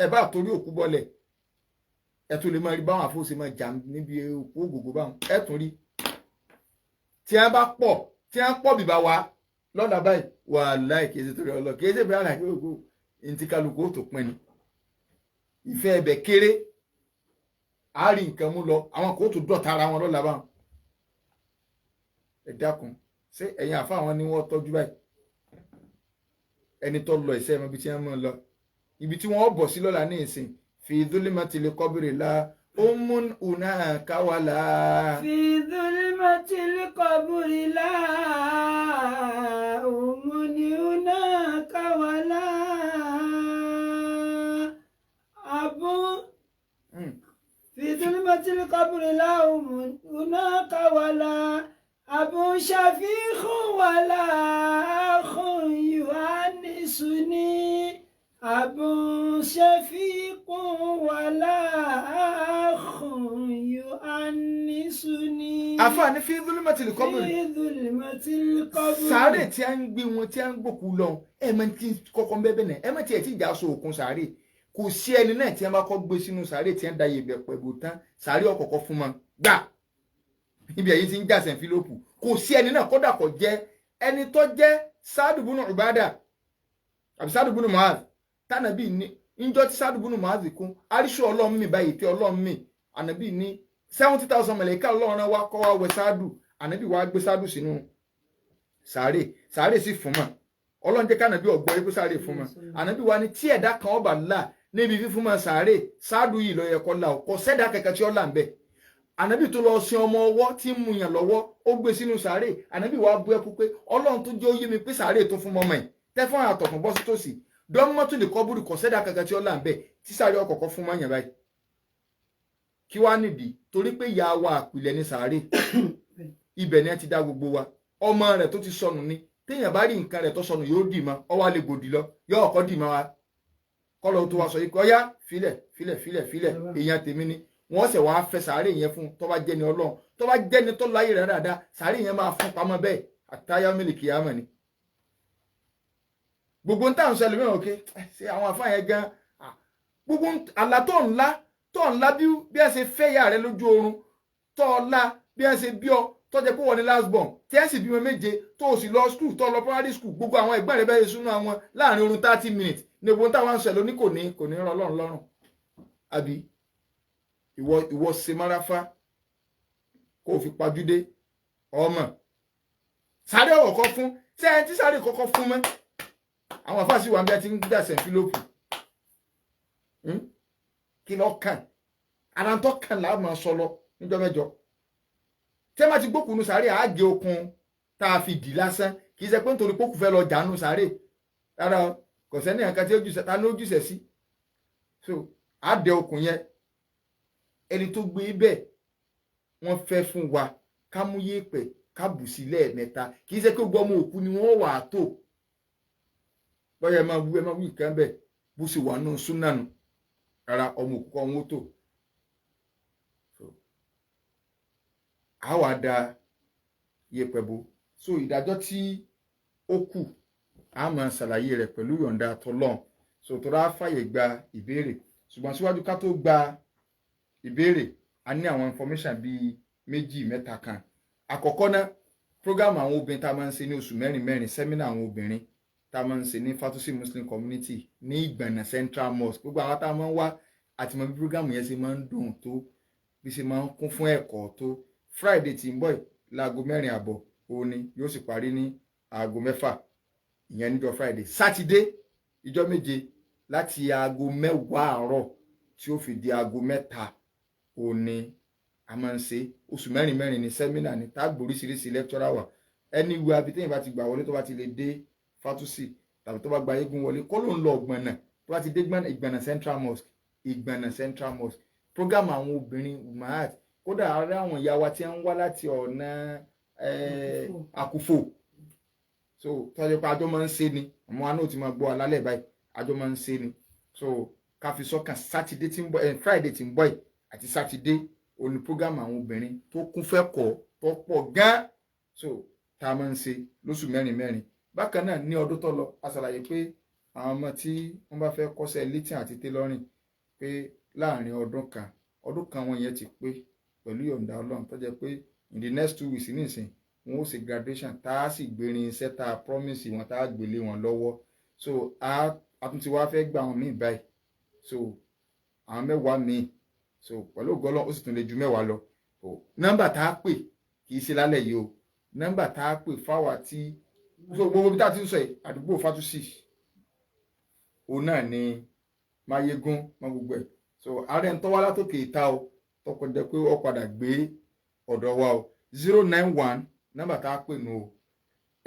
ẹ bá torí òkú bọ́lẹ̀ ẹ tún lè máa rí báwọn àfọwọ́sẹ máa jà níbi òkú ògògó báwọn ẹ tún rí tí wọ́n bá pọ̀ tí wọ́n pọ̀ bìbá wa lọ́dà báyìí wàláhì kì í ṣe torí ọlọ́ kì í ṣe bí ara yóò gbó ntí kálukú ó tó pin ni ìfẹ́ ẹbẹ̀ kéré àárín nǹkan mú lọ àwọn kò tó dọ̀tá ara wọn lọ́la báwọn ẹ dákun ṣé ẹ̀yin àfa àwọn ni wọ́n tọ́jú báyìí ẹni tó lọ ìṣe ẹ̀mọ́ ibi tí wọ́n mọ̀ lọ ibi tí wọ́n bọ̀ sí lọ́la ní ìsìn fi dhulimatil qabri la umun hunaka wala. fi dhulimatil qabri la umun hunaka wala. في ظلمة القبر لا هناك ولا أب شفيق ولا أخ يؤنسني أب شفيق ولا أخ يؤنسني. àfààní fi dhulimatil qabri. في ظلمة القبر. sàárè tí a ń gbé wọn tí a ń gbòkú lọ ẹ mọ tí kọ́kọ́ ń bẹ́ẹ̀ náà ẹ mọ tí ẹ ti jà so òkun sàárè kò sí ẹni náà tí wọ́n bá kọ́ gbé sínú sàárè tí wọ́n da yèbẹ̀ pẹ̀lú tán sàárè ọ̀kọ̀ọ̀kọ̀ fún wọn gbà níbi ẹ̀yìn tí ń jà sẹ́ńfílòpù kò sí ẹni náà kódà kò jẹ́ ẹni tó jẹ́ Sa'd ibn Ubadah àbí Sa'd ibn Mu'adh tànàbí ní níjọ́ tí Sa'd ibn Mu'adh kún aríṣù ọlọ́run mi báyìí tí ọlọ́run mi ànàbí ní 70,000 mẹ̀lẹ́kà ọlọ́run wa kọ́ wa wẹ Sa'd ànàbí wa gbé Sa'd sínú sàárè sì fún mọ́ ọlọ́run jẹ́ kànàbí ọ̀gbọ́n yẹ kó sàárè fún mọ́ ànàbí wa ní tí ẹ̀dá kan ọba là níbi fífún máa sàárè Sa'd yìí lọ yẹ kọ́ la ọkọ̀ sẹ́dá kẹ̀kẹ́ tí ó là ń bẹ̀ ànábì tó lọ sin ọmọ ọwọ́ tí ń mu yàn lọ́wọ́ ó gbé sínú sàárè ànábì wa bú ẹkú pé ọlọ́run tó jẹ́ ó yé mi pé sàárè tó fún mọ́mọ́ ẹ̀ tẹ́fọ́n àtọ̀fún bọ́ sí tòsí dọ́mọ́tò lè kọ́ búrú kọ́ sẹ́dá kẹ̀kẹ́ tí ó là ń bẹ̀ tí sàárè ọkọ̀ọ̀kọ̀ fún mọ́yàn báyìí kí wá nìdí torí pé ìyá wa àpilẹ̀ ní sàárè ibẹ̀ ni ẹ ti dá gbogbo wa ọmọ rẹ̀ tó ti sọnù ni téèyàn bá rí nǹkan rẹ̀ tó sọnù yóò dì mọ́ ọ wá lè gbòdì lọ yóò ọkọ̀ dì mọ́ wa kọ́lọ̀ tó wá sọ yìí kọ́ yá filẹ̀ èèyàn tèmi ni wọ́n sì wá fẹ́ sàárè yẹn fún tó bá jẹ́ni ọlọ́run tó bá jẹ́ni tó láyé rẹ̀ dáadáa sàárè yẹn máa fún pamọ́ bẹ́ẹ̀ àtàyà mílìkì àmọ́ ni. gbogbo ń tàn sọ ẹlòmíràn òkè ṣe àwọn àfáà yẹn gan gbogbo àlá tó ńlá bí ẹ ṣe fẹ́ yà rẹ lójú oorun tó ńlá bí ẹ ṣe bí ọ tó jẹ́ pé wọ́n ní last born tí ẹ sì bímọ méje tó o sì lọ school tó lọ primary school gbogbo àwọn ẹ̀gbọ́n rẹ bẹ́ẹ̀ súnú àwọn láàrin oorun 30 minutes ní gbogbo táwọn ń ṣẹlẹ̀ ní kò ní rọ Ọlọ́run lọ́rùn àbí ìwọ ṣe máráfá kó o fi pajúdé ọmọ sáré ọkọ fún ṣé ẹni tí sáré kọ́kọ́ fún mọ́ àwọn àfáàsì wà ń bí ẹ ti ń gbà sẹ̀ńfílópù kí lọ kàn ara ń tọ́ kàn láà máa sọ lọ níjọ́ mẹ́jọ tí ẹ má ti gbókùnú sáré àágé okun tá a fi dì lásán kì í ṣe pé nítorí pókù fẹ́ lọ jàánú sáré rárá kò sẹ́ni nǹkan tí ta ní ojúṣe sí so àdẹ okùn yẹn ẹni tó gbé bẹ́ẹ̀ wọ́n fẹ́ fún wa ká mú yẹ̀pẹ̀ ká bù sí lẹ́ẹ̀mẹ́ta kì í ṣe pé gbọ́mọ òkú ni wọ́n wà á tó bọ́yá ẹ máa wú nǹkan bẹ́ẹ̀ bó ṣe wà nù súnà nù rárá ọmọ òkú kọ́ wọn tó a wà da yẹ̀pẹ̀ bò so ìdájọ́ tí ó kù a máa ṣàlàyé rẹ̀ pẹ̀lú yọ̀ǹda tọlọ́run so tó rà fàyè gba ìbéèrè ṣùgbọ́n síwájú ká tó gba ìbéèrè a ní àwọn information bíi méjì mẹ́ta kan àkọ́kọ́ náà program àwọn obìnrin tá a máa ń ṣe ní oṣù mẹ́rin sẹ́mínà àwọn obìnrin tá a máa ń ṣe ní Fatusi Muslim Community ní Ìgbànà Central Mosque gbogbo àwọn tá a máa ń wá àti mọ̀ bí program yẹn ṣe máa ń dùn tó bí ṣe máa ń kún fún ẹ̀kọ́ tó Friday tí ń bọ̀ láago 4:30 òní yóò sì parí ní aago 6 ìyẹn níjọ́ Friday Saturday ìjọ́ méje láti aago 10 àárọ̀ tí ó fi di aago 3 òní a máa ń ṣe oṣù mẹ́rin ní sẹ́mínà ní tágbò oríṣiríṣi lecturer wà ẹni ìwé abitẹ́yìn bá ti gbà wọlé tó bá ti lè dé Fatusi tàbí tó bá gba eégún wọlé kó ló ń lọ Ìgbànà tó bá ti dé Ìgbànà Central Mosque Ìgbànà Central Mosque program àwọn obìnrin umahat kódà ara àwọn ìyá wa tí ń wá láti ọ̀nà Àkùfò so tọ́jú pé àjọ máa ń ṣe ni àwọn àna ò ti máa gbọ́ alálẹ̀ báyìí àjọ máa ń ṣe ni so ká fi sọ́kàn Saturday tí ń bọ̀ Friday tí ń bọ̀ yìí àti Saturday òní program àwọn obìnrin tó kún fẹ́ kọ́ tó pọ̀ gan so tá a máa ń ṣe lóṣù mẹ́rin bákan náà ní ọdún tó lọ a ṣàlàyé pé àwọn ọmọ tí wọ́n bá fẹ́ kọ́ṣẹ́ lítìn àti tailoring pé láàrin ọdún kan wọn yẹn ti pé pẹ̀lú yọ̀ǹda Ọlọ́run tó jẹ́ pé in the next 2 weeks nísìn wọn ó ṣe graduation tá a sì gbérin iṣẹ́ tá a promise wọn tá a gbélé wọn lọ́wọ́ so a tún ti wá fẹ́ gba àwọn míì báyìí so àwọn 10 míì so pẹ̀lú ògbọ́lọ́ ó sì tún lè ju 10 lọ nọ́mbà tá a pè kì í ṣe lálẹ́ yìí o nọ́mbà tá a pè fáwa tí so gbogbo bí tá a ti ń sọ yìí àdúgbò Fatusi òun náà ni Máyégún mọ́ gbogbo ẹ̀ so ààrẹ ń tọ́wá látòkè ìta o tọkọ jẹ pé ó padà gbé ọ̀dọ̀ wa o 091 nọ́mbà tá a pè nù o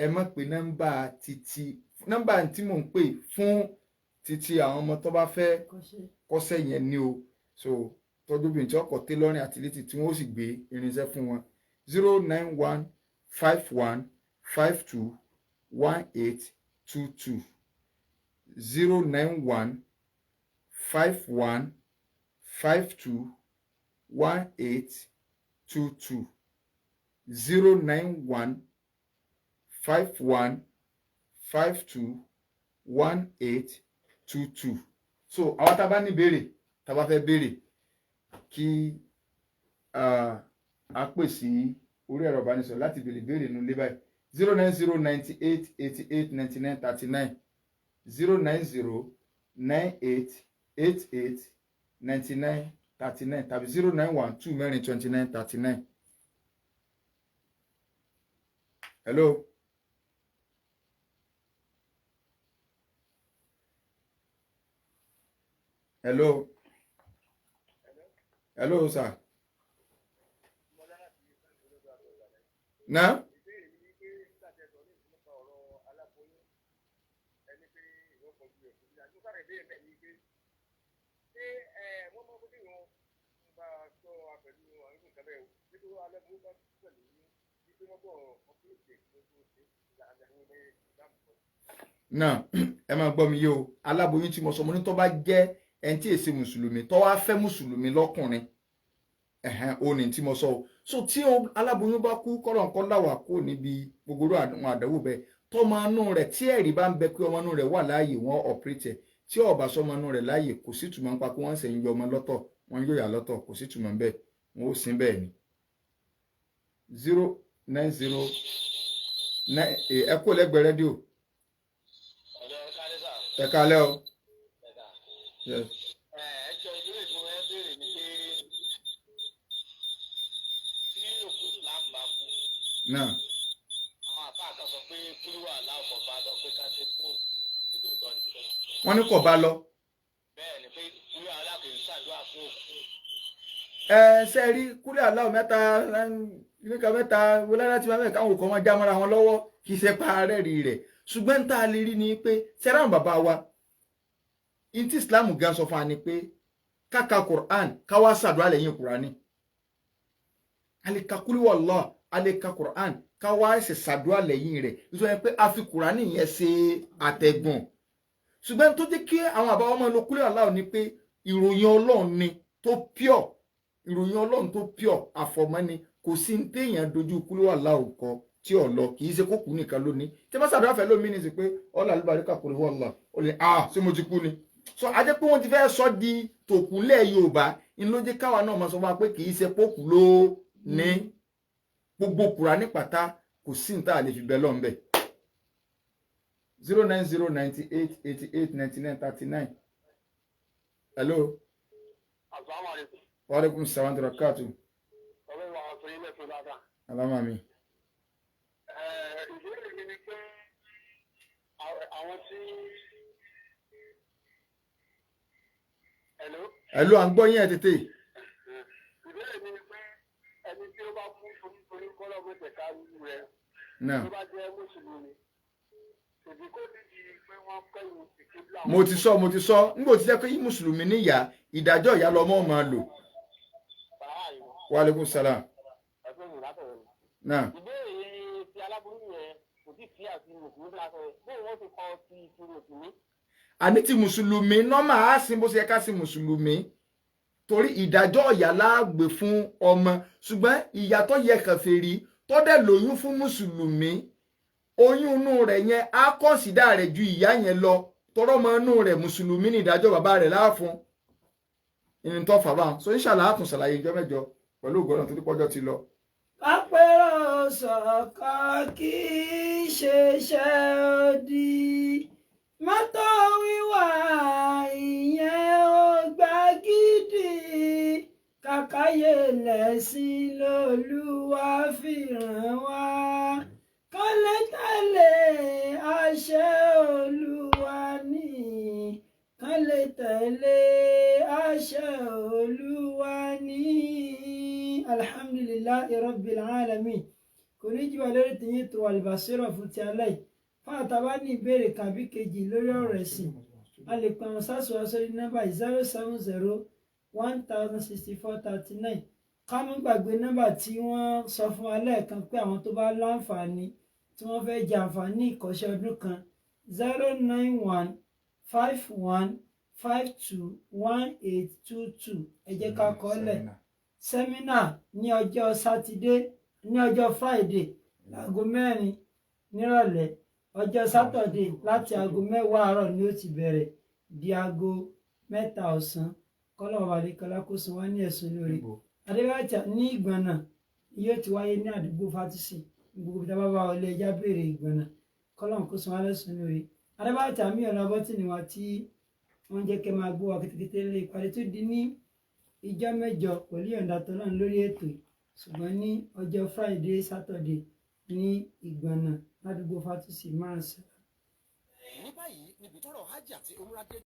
ẹ má pè nọ́mbà tí mò ń pè fún títí àwọn ọmọ tó bá fẹ́ kọ́ṣẹ́ yẹn ni o so tọ́jú obìnrin tí ọkọ̀ tailoring àti létí tí wọ́n ó sì gbé irinṣẹ́ fún wọn 091 51 52 1822 091 51 52 1822 091 51 52 1822 so àwọn tá a bá ní béèrè tá a bá fẹ́ béèrè kí a pè sí orí ẹ̀rọ ìbánisọ̀rọ̀ láti béèrè nínú ilé báyìí 090 98 88 99 39 090 98 88 99 tàbí 091 2 mẹ́rin 29 39. Hello. Hello. Hello, sir. Now? náà ẹ máa gbọ́ mi yé o aláboyún tí mo sọ mo ní tó bá jẹ́ ẹni tí èsì mùsùlùmí tó wá fẹ́ mùsùlùmí lọ́kùnrin ó ní tí mo sọ o so tí aláboyún bá kú kọ́lọ̀ nǹkan láwà kó níbi gbogbo àwọn àdánwò bẹ́ẹ̀ tọ́mọ inú rẹ̀ tí ẹ̀rí bá ń bẹ pé ọmọ inú rẹ̀ wà láàyè wọ́n ọ̀pẹ́rẹ́tẹ̀ tí ọ̀bà sọmọ inú rẹ̀ láàyè kò sí túmọ̀ nípa pé wọ́n ń sẹ̀yìn yọ ọmọ lọ́tọ̀ wọ́n yóò yà lọ́tọ̀ kò sí túmọ̀ bẹ́ẹ̀ wọ́n ó sin bẹ́ẹ̀ ni 090 ẹ kó lẹ́gbẹ̀ẹ́ rédíò ẹ kálẹ́ o. Yes. ẹjọ́ ìbéèrè tí wọ́n béèrè ni pé tí òkú islam bá kú náà àwọn àbá kan sọ pé kúrúwà láwùjọ bá lọ pé ká ṣe kú nítòótọ́ ni pé wọ́n ní kò bá lọ. bẹ́ẹ̀ ni pé kúrúwà alákòóso ṣàdúrà fún òkú. ṣe rí kúlẹ̀ aláwọ̀ mẹ́ta níka mẹ́ta wọlé láti máa mẹ́ka àwọn òkò wọn já mọ́ra wọn lọ́wọ́ kì í ṣe pa ààrẹ rí rẹ̀ ṣùgbọ́n tá a lè rí ni pé sẹ́ráùn bàbá wa ìtí islam gan sọ fún wa ni pé káka quran káwá ṣàdúrà lẹ́yìn qurani aleka kúlíwọ̀ lọ aleka quran káwá ṣe ṣàdúrà lẹ́yìn rẹ̀ nítorí pé a fi qurani yẹn ṣe àtẹ̀gùn ṣùgbọ́n tó jẹ́ kí àwọn àbá ọmọ ló kúlíwọ̀ aláwọ̀ ni pé ìròyìn ọlọ́run ni tó pure ìròyìn ọlọ́run tó pure àfọ̀mọ́ni kò sí ní téèyàn dojú kúlíwọ̀ aláwọ̀ kọ tí ò lọ kì í ṣe kókù nìkan lónìí tí wọ́n ṣàdúrà fẹ́ lómi ní sí pé ọ̀là àlùbáríkà kúlíwọ̀ aláwọ̀ ó lè ṣé mo ti kú ni so ajẹ́ pé wọ́n ti fẹ́ sọ di tòkúnlẹ̀ yorùbá ń ló jẹ́ káwa náà máa sọ fún wa pé kì í ṣe pókù ló ní gbogbo Kùránì pátá kò sí ní tá a lè fi bẹ́ẹ̀ lọ́nbẹ̀ 09098889939 hello. asalaamualeykum. wa aleykum salaam wa rahmatulah. ọlọ́run wa sọ ilé ẹ̀sọ́ dáadáa. alama mi. ìbéèrè mi ni pé àwọn tí. Hello, à ń gbọ́ yín ẹ tètè. ìbéèrè mi ni pé ẹni tí ó bá kú torí kọ́lọ́ bó tẹ̀ka rẹ̀ náà tó bá jẹ́ mùsùlùmí tèmi kó dídì pé wọ́n kẹ́yìn ìkéblà. mo ti sọ nígbà tí jẹ́ pé mùsùlùmí níyà ìdájọ́ ìyá lọ́mọ máa lò. wa aleykum salaam. náà ìbéèrè ti aláboyún yẹn kò tí sí àti mùsùlùmí lásán bó wọ́n ti kọ́ sí ti mùsùlùmí. àní ti mùsùlùmí nọ́mà á sin bó ṣe yẹ ká sí mùsùlùmí torí ìdájọ́ ìyá láàgbé fún ọmọ ṣùgbọ́n ìyá tó yẹ kèfèrí tó dẹ̀ lóyún fún mùsùlùmí oyún inú rẹ̀ yẹn á kọ́nsídà rẹ̀ ju ìyá yẹn lọ tọrọ mọ inú rẹ̀ mùsùlùmí ní ìdájọ́ bàbá rẹ̀ láàfún ìrìn tó fà bá so inshallah á tún ṣàlàyé ìjọ mẹ́jọ pẹ̀lú ògbọ́nà tó dípọ́jọ́ ti lọ. àpérò sọ̀kan kì í ṣe iṣẹ́ òdì mọ́tò wíwà ìyẹn ò gbà gidi kàkàyè lẹ́sìn lolúwa fi ràn wá kọ́lé tẹ̀lé àṣẹ olúwa ní kọ́lé tẹ̀lé àṣẹ olúwa ní alhamdulillahi rabbil alamin kò ní jù wá lórí tìyín tó Al-Basira fún ti aláì fún àtàbá ní ìbéèrè kàbí kejì lórí ọ̀rọ̀ ẹ̀sìn a lè pa àwọn sáàsù wa sórí nọ́mbà 070-1064-39 ká mú gbàgbé nọ́mbà tí wọ́n sọ fún wa lẹ́ẹ̀kan pé àwọn tó bá láǹfààní tí wọ́n fẹ́ jẹ àǹfààní ìkọ́ṣẹ́ ọdún kan 091-51-52-1822 ẹ jẹ́ ká kọ ọ́ lẹ̀ sẹ́mínà ní ọjọ́ sátidé ní ọjọ́ friday láago 4 nírọ̀lẹ́ ọjọ́ sátọ̀dé láti aago 10 àárọ̀ ni ó ti bẹ̀rẹ̀ di aago 3 ọ̀sán kọ́lọ́wọ́ adékọlá kó san wá ní ẹ̀sùn lórí adébáyàtà ní ìgbọ̀nà yóò ti wáyé ní àdúgbò fátìsì gbogbo ìta bàbá ọlẹ́ ẹja béèrè ìgbọ̀nà kọ́lọ́wọ́ kó san wá lẹ́sùn lórí adébáyàtà mí ọ̀nà bọ́tìnì wa tí wọ́n jẹ́ kẹ́ máa gbọ́ wa kétékété lé ìpàdé tó di ní ìjọ mẹ́jọ pẹ̀lú ìyọ̀ǹda tó náà lórí ètò ṣùgbọ́n ní ọjọ́ friday saturday ní ìgbọ̀nà ládùúgbò fátìsì máa ń sọ. ní báyìí níbi tọ́rọ̀ hajj àti umrah dé